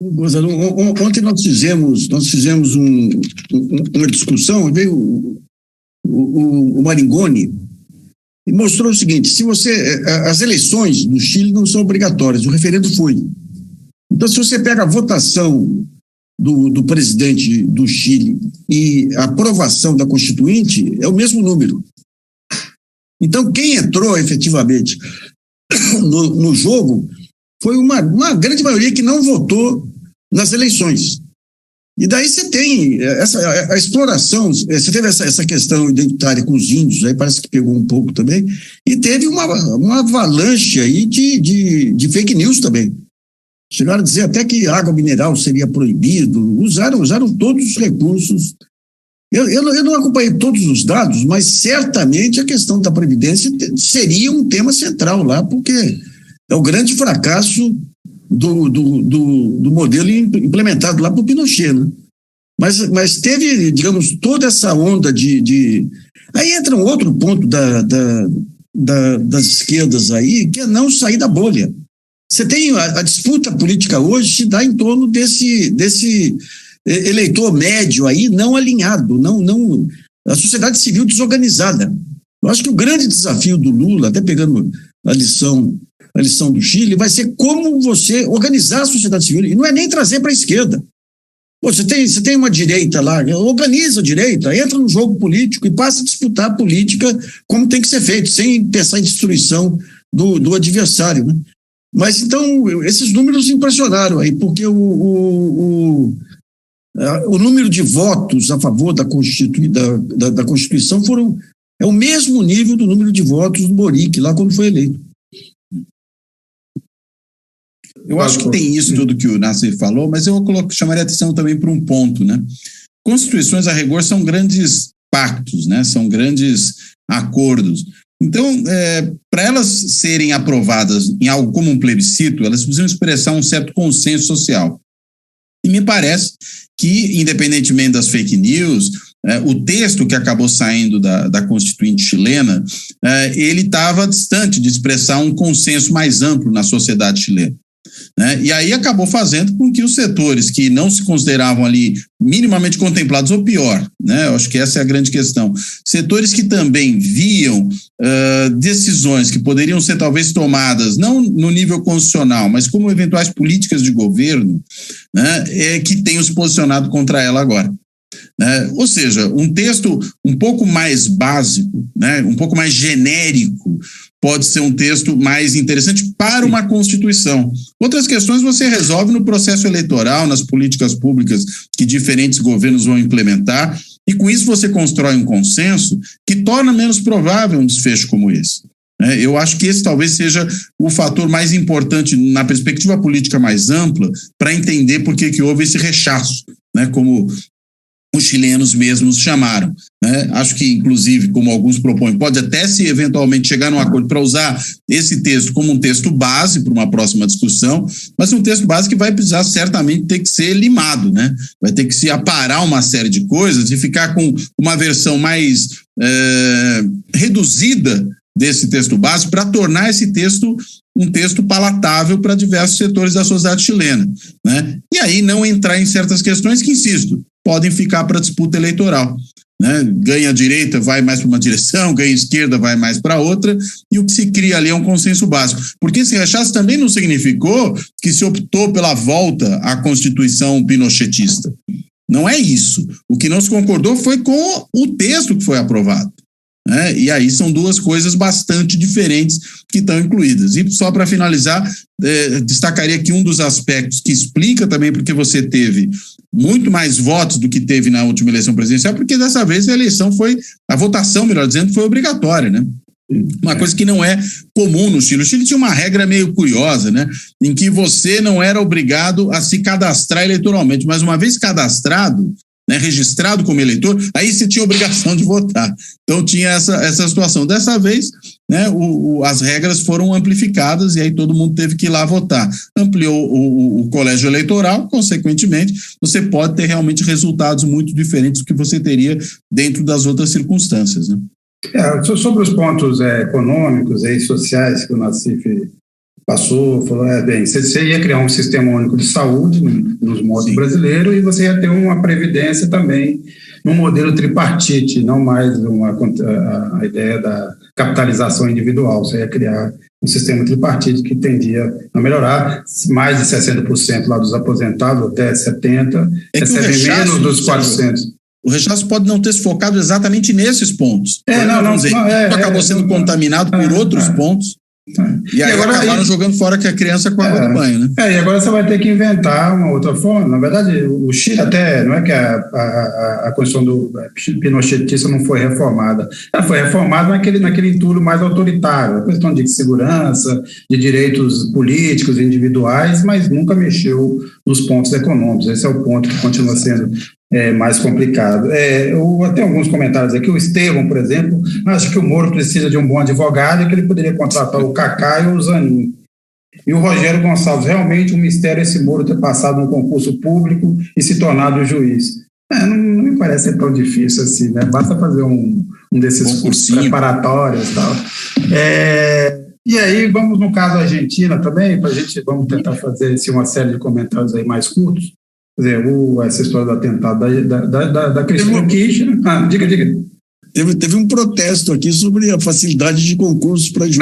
Gonzalo, ontem nós fizemos uma discussão, veio o Maringoni e mostrou o seguinte: as eleições no Chile não são obrigatórias, o referendo foi. Então, se você pega a votação do presidente do Chile e a aprovação da Constituinte, é o mesmo número. Então, quem entrou efetivamente no jogo foi uma grande maioria que não votou nas eleições. E daí você tem a exploração, você teve essa questão identitária com os índios, aí parece que pegou um pouco também, e teve uma avalanche aí de fake news também. Chegaram a dizer até que água mineral seria proibido, usaram todos os recursos. Eu não acompanhei todos os dados, mas certamente a questão da Previdência seria um tema central lá, porque é o grande fracasso do modelo implementado lá por Pinochet, né? Mas teve, digamos, toda essa onda de... Aí entra um outro ponto das esquerdas aí, que é não sair da bolha. Você tem a disputa política hoje se dá em torno desse eleitor médio aí não alinhado, não a sociedade civil desorganizada. Eu acho que o grande desafio do Lula, até pegando a lição do Chile, vai ser como você organizar a sociedade civil, e não é nem trazer para a esquerda. Pô, você tem uma direita lá, organiza a direita, entra no jogo político e passa a disputar a política como tem que ser feito, sem pensar em destruição do adversário, né? Mas então, esses números impressionaram aí, porque o número de votos a favor da Constituição é o mesmo nível do número de votos do Boric, lá quando foi eleito. Eu acho que tem isso tudo que o Nassif falou, mas eu chamaria atenção também para um ponto, né? Constituições, a rigor, são grandes pactos, né? São grandes acordos. Então, para elas serem aprovadas em algo como um plebiscito, elas precisam expressar um certo consenso social. E me parece que, independentemente das fake news, o texto que acabou saindo da Constituinte chilena, ele estava distante de expressar um consenso mais amplo na sociedade chilena. Né? E aí acabou fazendo com que os setores que não se consideravam ali minimamente contemplados, ou pior, né? Eu acho que essa é a grande questão, setores que também viam decisões que poderiam ser talvez tomadas, não no nível constitucional, mas como eventuais políticas de governo, né? Que tenham se posicionado contra ela agora. Ou seja, um texto um pouco mais básico, né? Um pouco mais genérico, pode ser um texto mais interessante para uma Constituição. Outras questões você resolve no processo eleitoral, nas políticas públicas que diferentes governos vão implementar, e com isso você constrói um consenso que torna menos provável um desfecho como esse. Eu acho que esse talvez seja o fator mais importante na perspectiva política mais ampla para entender por que houve esse rechaço, né? Como os chilenos mesmos chamaram, né? Acho que, inclusive, como alguns propõem, pode até se eventualmente chegar num acordo para usar esse texto como um texto base para uma próxima discussão, mas um texto base que vai precisar certamente ter que ser limado, né? Vai ter que se aparar uma série de coisas e ficar com uma versão mais reduzida desse texto base para tornar esse texto um texto palatável para diversos setores da sociedade chilena, né? E aí não entrar em certas questões que, insisto, podem ficar para disputa eleitoral, né? Ganha a direita, vai mais para uma direção, ganha a esquerda, vai mais para outra, e o que se cria ali é um consenso básico. Porque esse rechaço também não significou que se optou pela volta à Constituição pinochetista. Não é isso. O que não se concordou foi com o texto que foi aprovado. né? E aí são duas coisas bastante diferentes que estão incluídas. E só para finalizar, destacaria aqui um dos aspectos que explica também porque você teve muito mais votos do que teve na última eleição presidencial, porque dessa vez a votação, melhor dizendo, foi obrigatória, né? Uma coisa que não é comum no Chile. O Chile tinha uma regra meio curiosa, né? Em que você não era obrigado a se cadastrar eleitoralmente, mas uma vez cadastrado, né, registrado como eleitor, aí você tinha obrigação de votar. Então tinha essa situação. Dessa vez, né, as regras foram amplificadas e aí todo mundo teve que ir lá votar. Ampliou o colégio eleitoral, consequentemente, você pode ter realmente resultados muito diferentes do que você teria dentro das outras circunstâncias, né? Sobre os pontos econômicos e sociais que o Nassif passou, falou, bem, você ia criar um sistema único de saúde nos modos brasileiros e você ia ter uma previdência também num modelo tripartite, não mais a ideia da capitalização individual. Você ia criar um sistema tripartite que tendia a melhorar mais de 60% lá dos aposentados, até 70%, recebem menos dos 400%. O rechaço pode não ter se focado exatamente nesses pontos. Acabou sendo contaminado por outros pontos. E aí agora acabaram jogando fora que a criança com água do banho, né? E agora você vai ter que inventar uma outra forma. Na verdade, o Chile até, não é que a Constituição do Pinochetista não foi reformada. Ela foi reformada naquele entulho mais autoritário, a questão de segurança, de direitos políticos individuais, mas nunca mexeu nos pontos econômicos. Esse é o ponto que continua sendo mais complicado. Até alguns comentários aqui. O Estevão, por exemplo, acha que o Moro precisa de um bom advogado e que ele poderia contratar o Cacá e o Zanin. E o Rogério Gonçalves, realmente um mistério esse Moro ter passado num concurso público e se tornado juiz. Não me parece ser tão difícil assim, né? Basta fazer um desses cursos preparatórios e tal. E aí, vamos no caso Argentina também, vamos tentar fazer uma série de comentários aí mais curtos. Quer dizer, essa história do atentado da Cristina Kirchner. Diga. Teve um protesto aqui sobre a facilidade de concursos para juízes.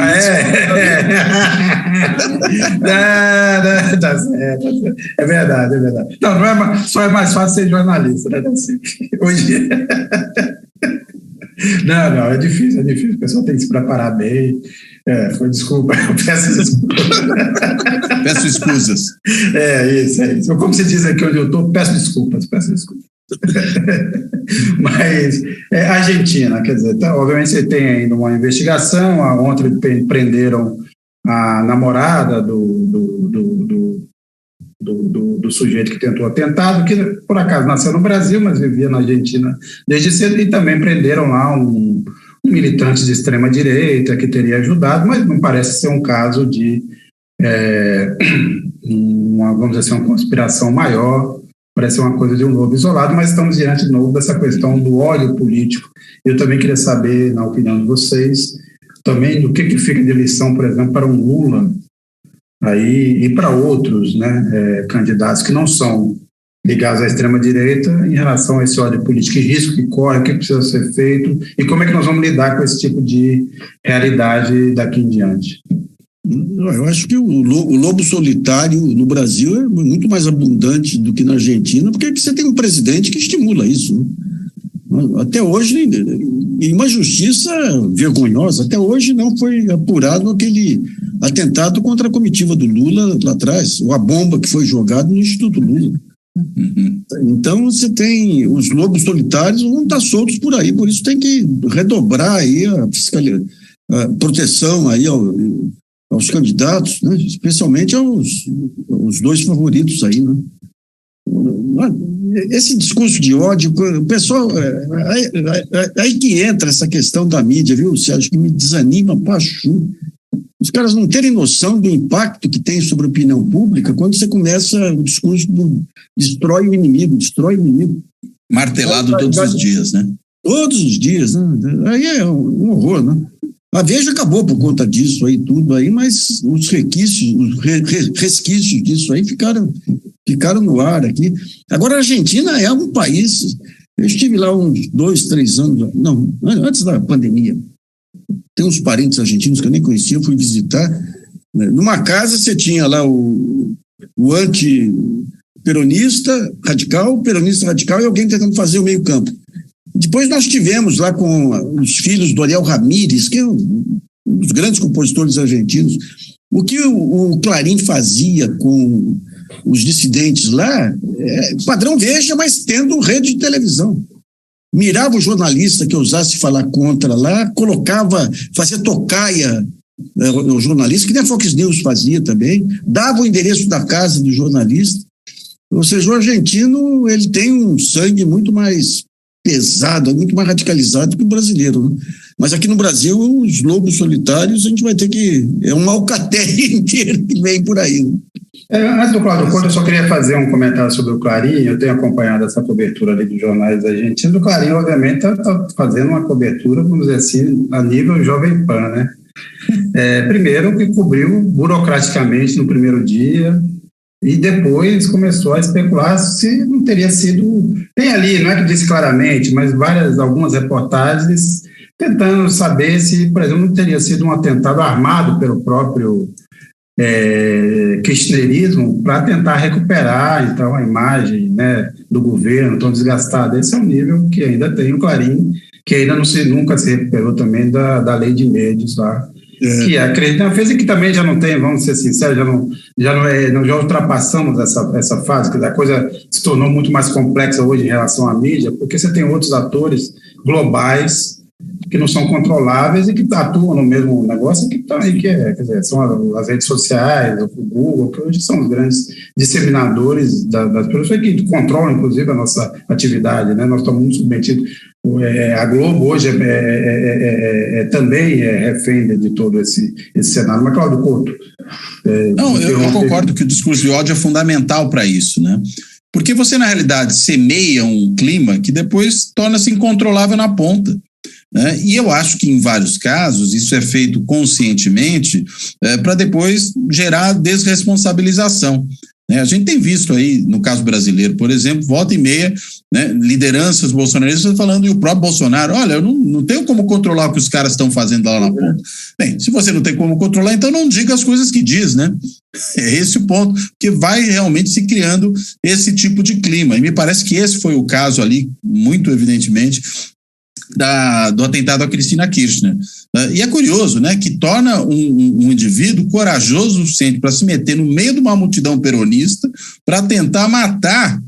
Tá certo. É verdade. Não só é mais fácil ser jornalista, né? Hoje. Não, é difícil. O pessoal tem que se preparar bem. Desculpa, eu peço desculpas. Peço escusas. Isso. Como se diz aqui onde eu estou, peço desculpas. Mas Argentina, quer dizer, obviamente você tem ainda uma investigação. Ontem prenderam a namorada do sujeito que tentou o atentado, que por acaso nasceu no Brasil, mas vivia na Argentina desde cedo, e também prenderam lá um militante de extrema-direita que teria ajudado, mas não parece ser um caso de vamos dizer assim, uma conspiração maior, parece ser uma coisa de um lobo isolado, mas estamos diante de novo dessa questão do ódio político. Eu também queria saber, na opinião de vocês, também do que fica de lição, por exemplo, para um Lula aí, e para outros, né, candidatos que não são ligados à extrema-direita em relação a esse ódio político, que risco que corre, o que precisa ser feito e como é que nós vamos lidar com esse tipo de realidade daqui em diante. Eu acho que o lobo solitário no Brasil é muito mais abundante do que na Argentina, porque você tem um presidente que estimula isso, né? Até hoje, em uma justiça vergonhosa, até hoje não foi apurado aquele atentado contra a comitiva do Lula lá atrás, ou a bomba que foi jogada no Instituto Lula. Então você tem os lobos solitários, vão estar soltos por aí, por isso tem que redobrar aí a proteção aí aos candidatos, né? Especialmente aos dois favoritos aí, né? Esse discurso de ódio, o pessoal, aí que entra essa questão da mídia, viu, Sérgio, que me desanima pachu. Os caras não terem noção do impacto que tem sobre a opinião pública quando você começa o discurso do destrói o inimigo. Martelado todos os dias, né? Todos os dias, né? Aí é um horror, né? A Veja acabou por conta disso aí, tudo aí, mas os resquícios disso aí ficaram no ar aqui. Agora, a Argentina é um país... Eu estive lá uns 2, 3 anos... Não, antes da pandemia. Tem uns parentes argentinos que eu nem conhecia, eu fui visitar. Numa casa você tinha lá o anti-peronista radical, o peronista radical e alguém tentando fazer o meio campo. Depois nós tivemos lá com os filhos do Ariel Ramírez, que é um dos grandes compositores argentinos. O que o Clarim fazia com os dissidentes lá, padrão Veja, mas tendo rede de televisão. Mirava o jornalista que ousasse falar contra lá, fazia tocaia o jornalista, que nem a Fox News fazia também, dava o endereço da casa do jornalista. Ou seja, o argentino ele tem um sangue muito mais pesado, muito mais radicalizado que o brasileiro, né? Mas aqui no Brasil, os lobos solitários, a gente vai ter que... É um alcateia inteiro que vem por aí, né? Antes do Cláudio Couto, eu só queria fazer um comentário sobre o Clarim. Eu tenho acompanhado essa cobertura ali dos jornais argentinos. O Clarim, obviamente, está fazendo uma cobertura, vamos dizer assim, a nível Jovem Pan, né? Primeiro, que cobriu burocraticamente no primeiro dia, e depois começou a especular se não teria sido... Tem ali, não é que disse claramente, mas algumas reportagens tentando saber se, por exemplo, não teria sido um atentado armado pelo próprio kirchnerismo para tentar recuperar, então, a imagem, né, do governo tão desgastada. Esse é um nível que ainda tem o Clarim, que ainda nunca se recuperou também da lei de médios lá. Que acredita, fez que também já não tem, vamos ser sinceros, já ultrapassamos essa fase, que a coisa se tornou muito mais complexa hoje em relação à mídia, porque você tem outros atores globais que não são controláveis e que atuam no mesmo negócio, quer dizer, são as redes sociais, o Google, que hoje são os grandes disseminadores das pessoas que controlam, inclusive, a nossa atividade, né? Nós estamos muito submetidos. A Globo hoje também é refém de todo esse cenário. Mas, Cláudio Couto... Não, eu concordo que o discurso de ódio é fundamental para isso, né? Porque você, na realidade, semeia um clima que depois torna-se incontrolável na ponta. Né? E eu acho que, em vários casos, isso é feito conscientemente para depois gerar desresponsabilização. A gente tem visto aí, no caso brasileiro, por exemplo, volta e meia, né, lideranças bolsonaristas falando, e o próprio Bolsonaro, olha, eu não tenho como controlar o que os caras estão fazendo lá na ponta. Bem, se você não tem como controlar, então não diga as coisas que diz, né? É esse o ponto, porque vai realmente se criando esse tipo de clima. E me parece que esse foi o caso ali, muito evidentemente, do atentado a Cristina Kirchner. E é curioso, né, que torna um indivíduo corajoso o suficiente para se meter no meio de uma multidão peronista para tentar matar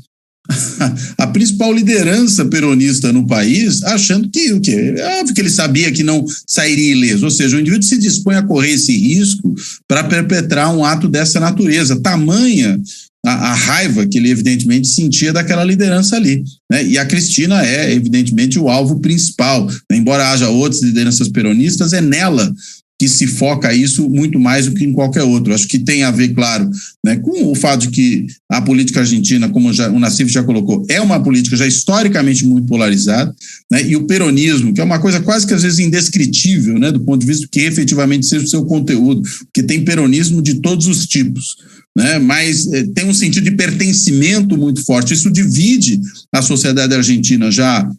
a principal liderança peronista no país, achando que é óbvio que ele sabia que não sairia ileso, ou seja, o indivíduo se dispõe a correr esse risco para perpetrar um ato dessa natureza, tamanha a raiva que ele evidentemente sentia daquela liderança ali, né? E a Cristina é evidentemente o alvo principal, né? Embora haja outras lideranças peronistas, é nela que se foca isso muito mais do que em qualquer outro. Acho que tem a ver, claro, né, com o fato de que a política argentina, como o Nassif já colocou, é uma política já historicamente muito polarizada, né, e o peronismo, que é uma coisa quase que às vezes indescritível, né, do ponto de vista que efetivamente seja o seu conteúdo, porque tem peronismo de todos os tipos, né, mas tem um sentido de pertencimento muito forte. Isso divide a sociedade argentina já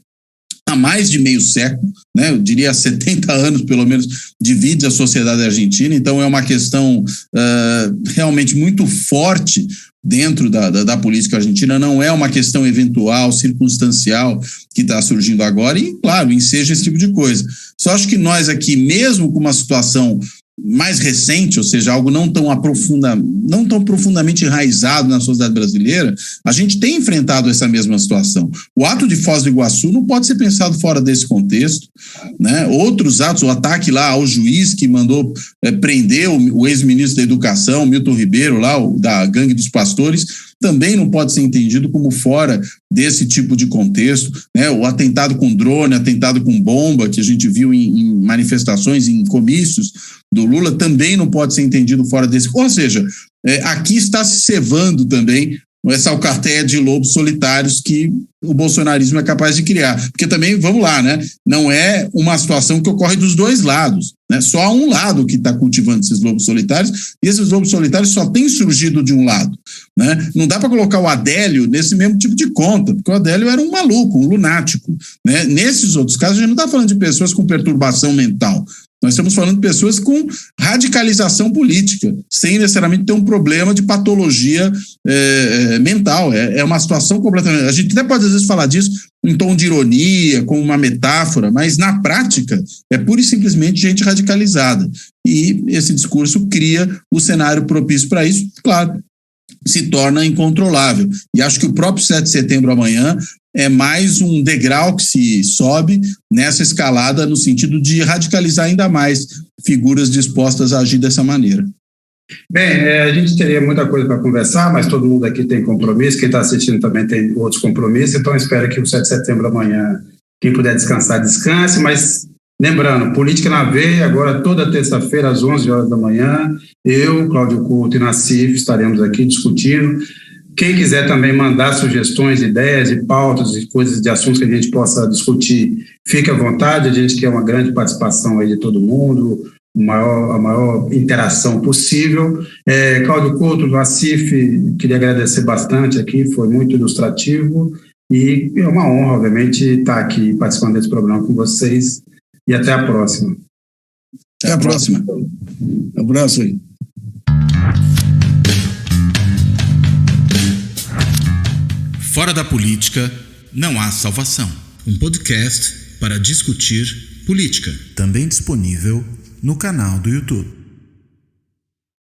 há mais de meio século, né? Eu diria há 70 anos, pelo menos, divide a sociedade argentina. Então, é uma questão realmente muito forte dentro da política argentina. Não é uma questão eventual, circunstancial, que está surgindo agora. E, claro, enseja esse tipo de coisa. Só acho que nós aqui, mesmo com uma situação mais recente, ou seja, algo não tão profundamente enraizado na sociedade brasileira, a gente tem enfrentado essa mesma situação. O ato de Foz do Iguaçu não pode ser pensado fora desse contexto, né? Outros atos, o ataque lá ao juiz que mandou prender o ex-ministro da Educação, Milton Ribeiro, lá, da Gangue dos Pastores, também não pode ser entendido como fora desse tipo de contexto, né? O atentado com drone, atentado com bomba, que a gente viu em manifestações, em comícios do Lula, também não pode ser entendido fora desse. Ou seja, aqui está se cevando também essa alcateia de lobos solitários que o bolsonarismo é capaz de criar. Porque também, vamos lá, né? Não é uma situação que ocorre dos dois lados, né? Só um lado que está cultivando esses lobos solitários, e esses lobos solitários só têm surgido de um lado, né? Não dá para colocar o Adélio nesse mesmo tipo de conta, porque o Adélio era um maluco, um lunático, né? Nesses outros casos, a gente não está falando de pessoas com perturbação mental. Nós estamos falando de pessoas com radicalização política, sem necessariamente ter um problema de patologia mental. É uma situação completamente... A gente até pode, às vezes, falar disso um tom de ironia, como uma metáfora, mas na prática é pura e simplesmente gente radicalizada. E esse discurso cria o cenário propício para isso, claro, se torna incontrolável. E acho que o próprio 7 de setembro amanhã é mais um degrau que se sobe nessa escalada no sentido de radicalizar ainda mais figuras dispostas a agir dessa maneira. Bem, a gente teria muita coisa para conversar, mas todo mundo aqui tem compromisso, quem está assistindo também tem outros compromissos, então espero que o 7 de setembro amanhã, quem puder descansar, descanse, mas lembrando, Política na Veia, agora toda terça-feira às 11 horas da manhã, eu, Cláudio Couto e Nassif estaremos aqui discutindo. Quem quiser também mandar sugestões, ideias e pautas e coisas de assuntos que a gente possa discutir, fique à vontade, a gente quer uma grande participação aí de todo mundo, a maior interação possível. Cláudio Couto, Nassif, queria agradecer bastante aqui, foi muito ilustrativo e é uma honra, obviamente, estar aqui participando desse programa com vocês e até a próxima. Até a próxima. Um abraço aí. Fora da política, não há salvação. Um podcast para discutir política. Também disponível no canal do YouTube.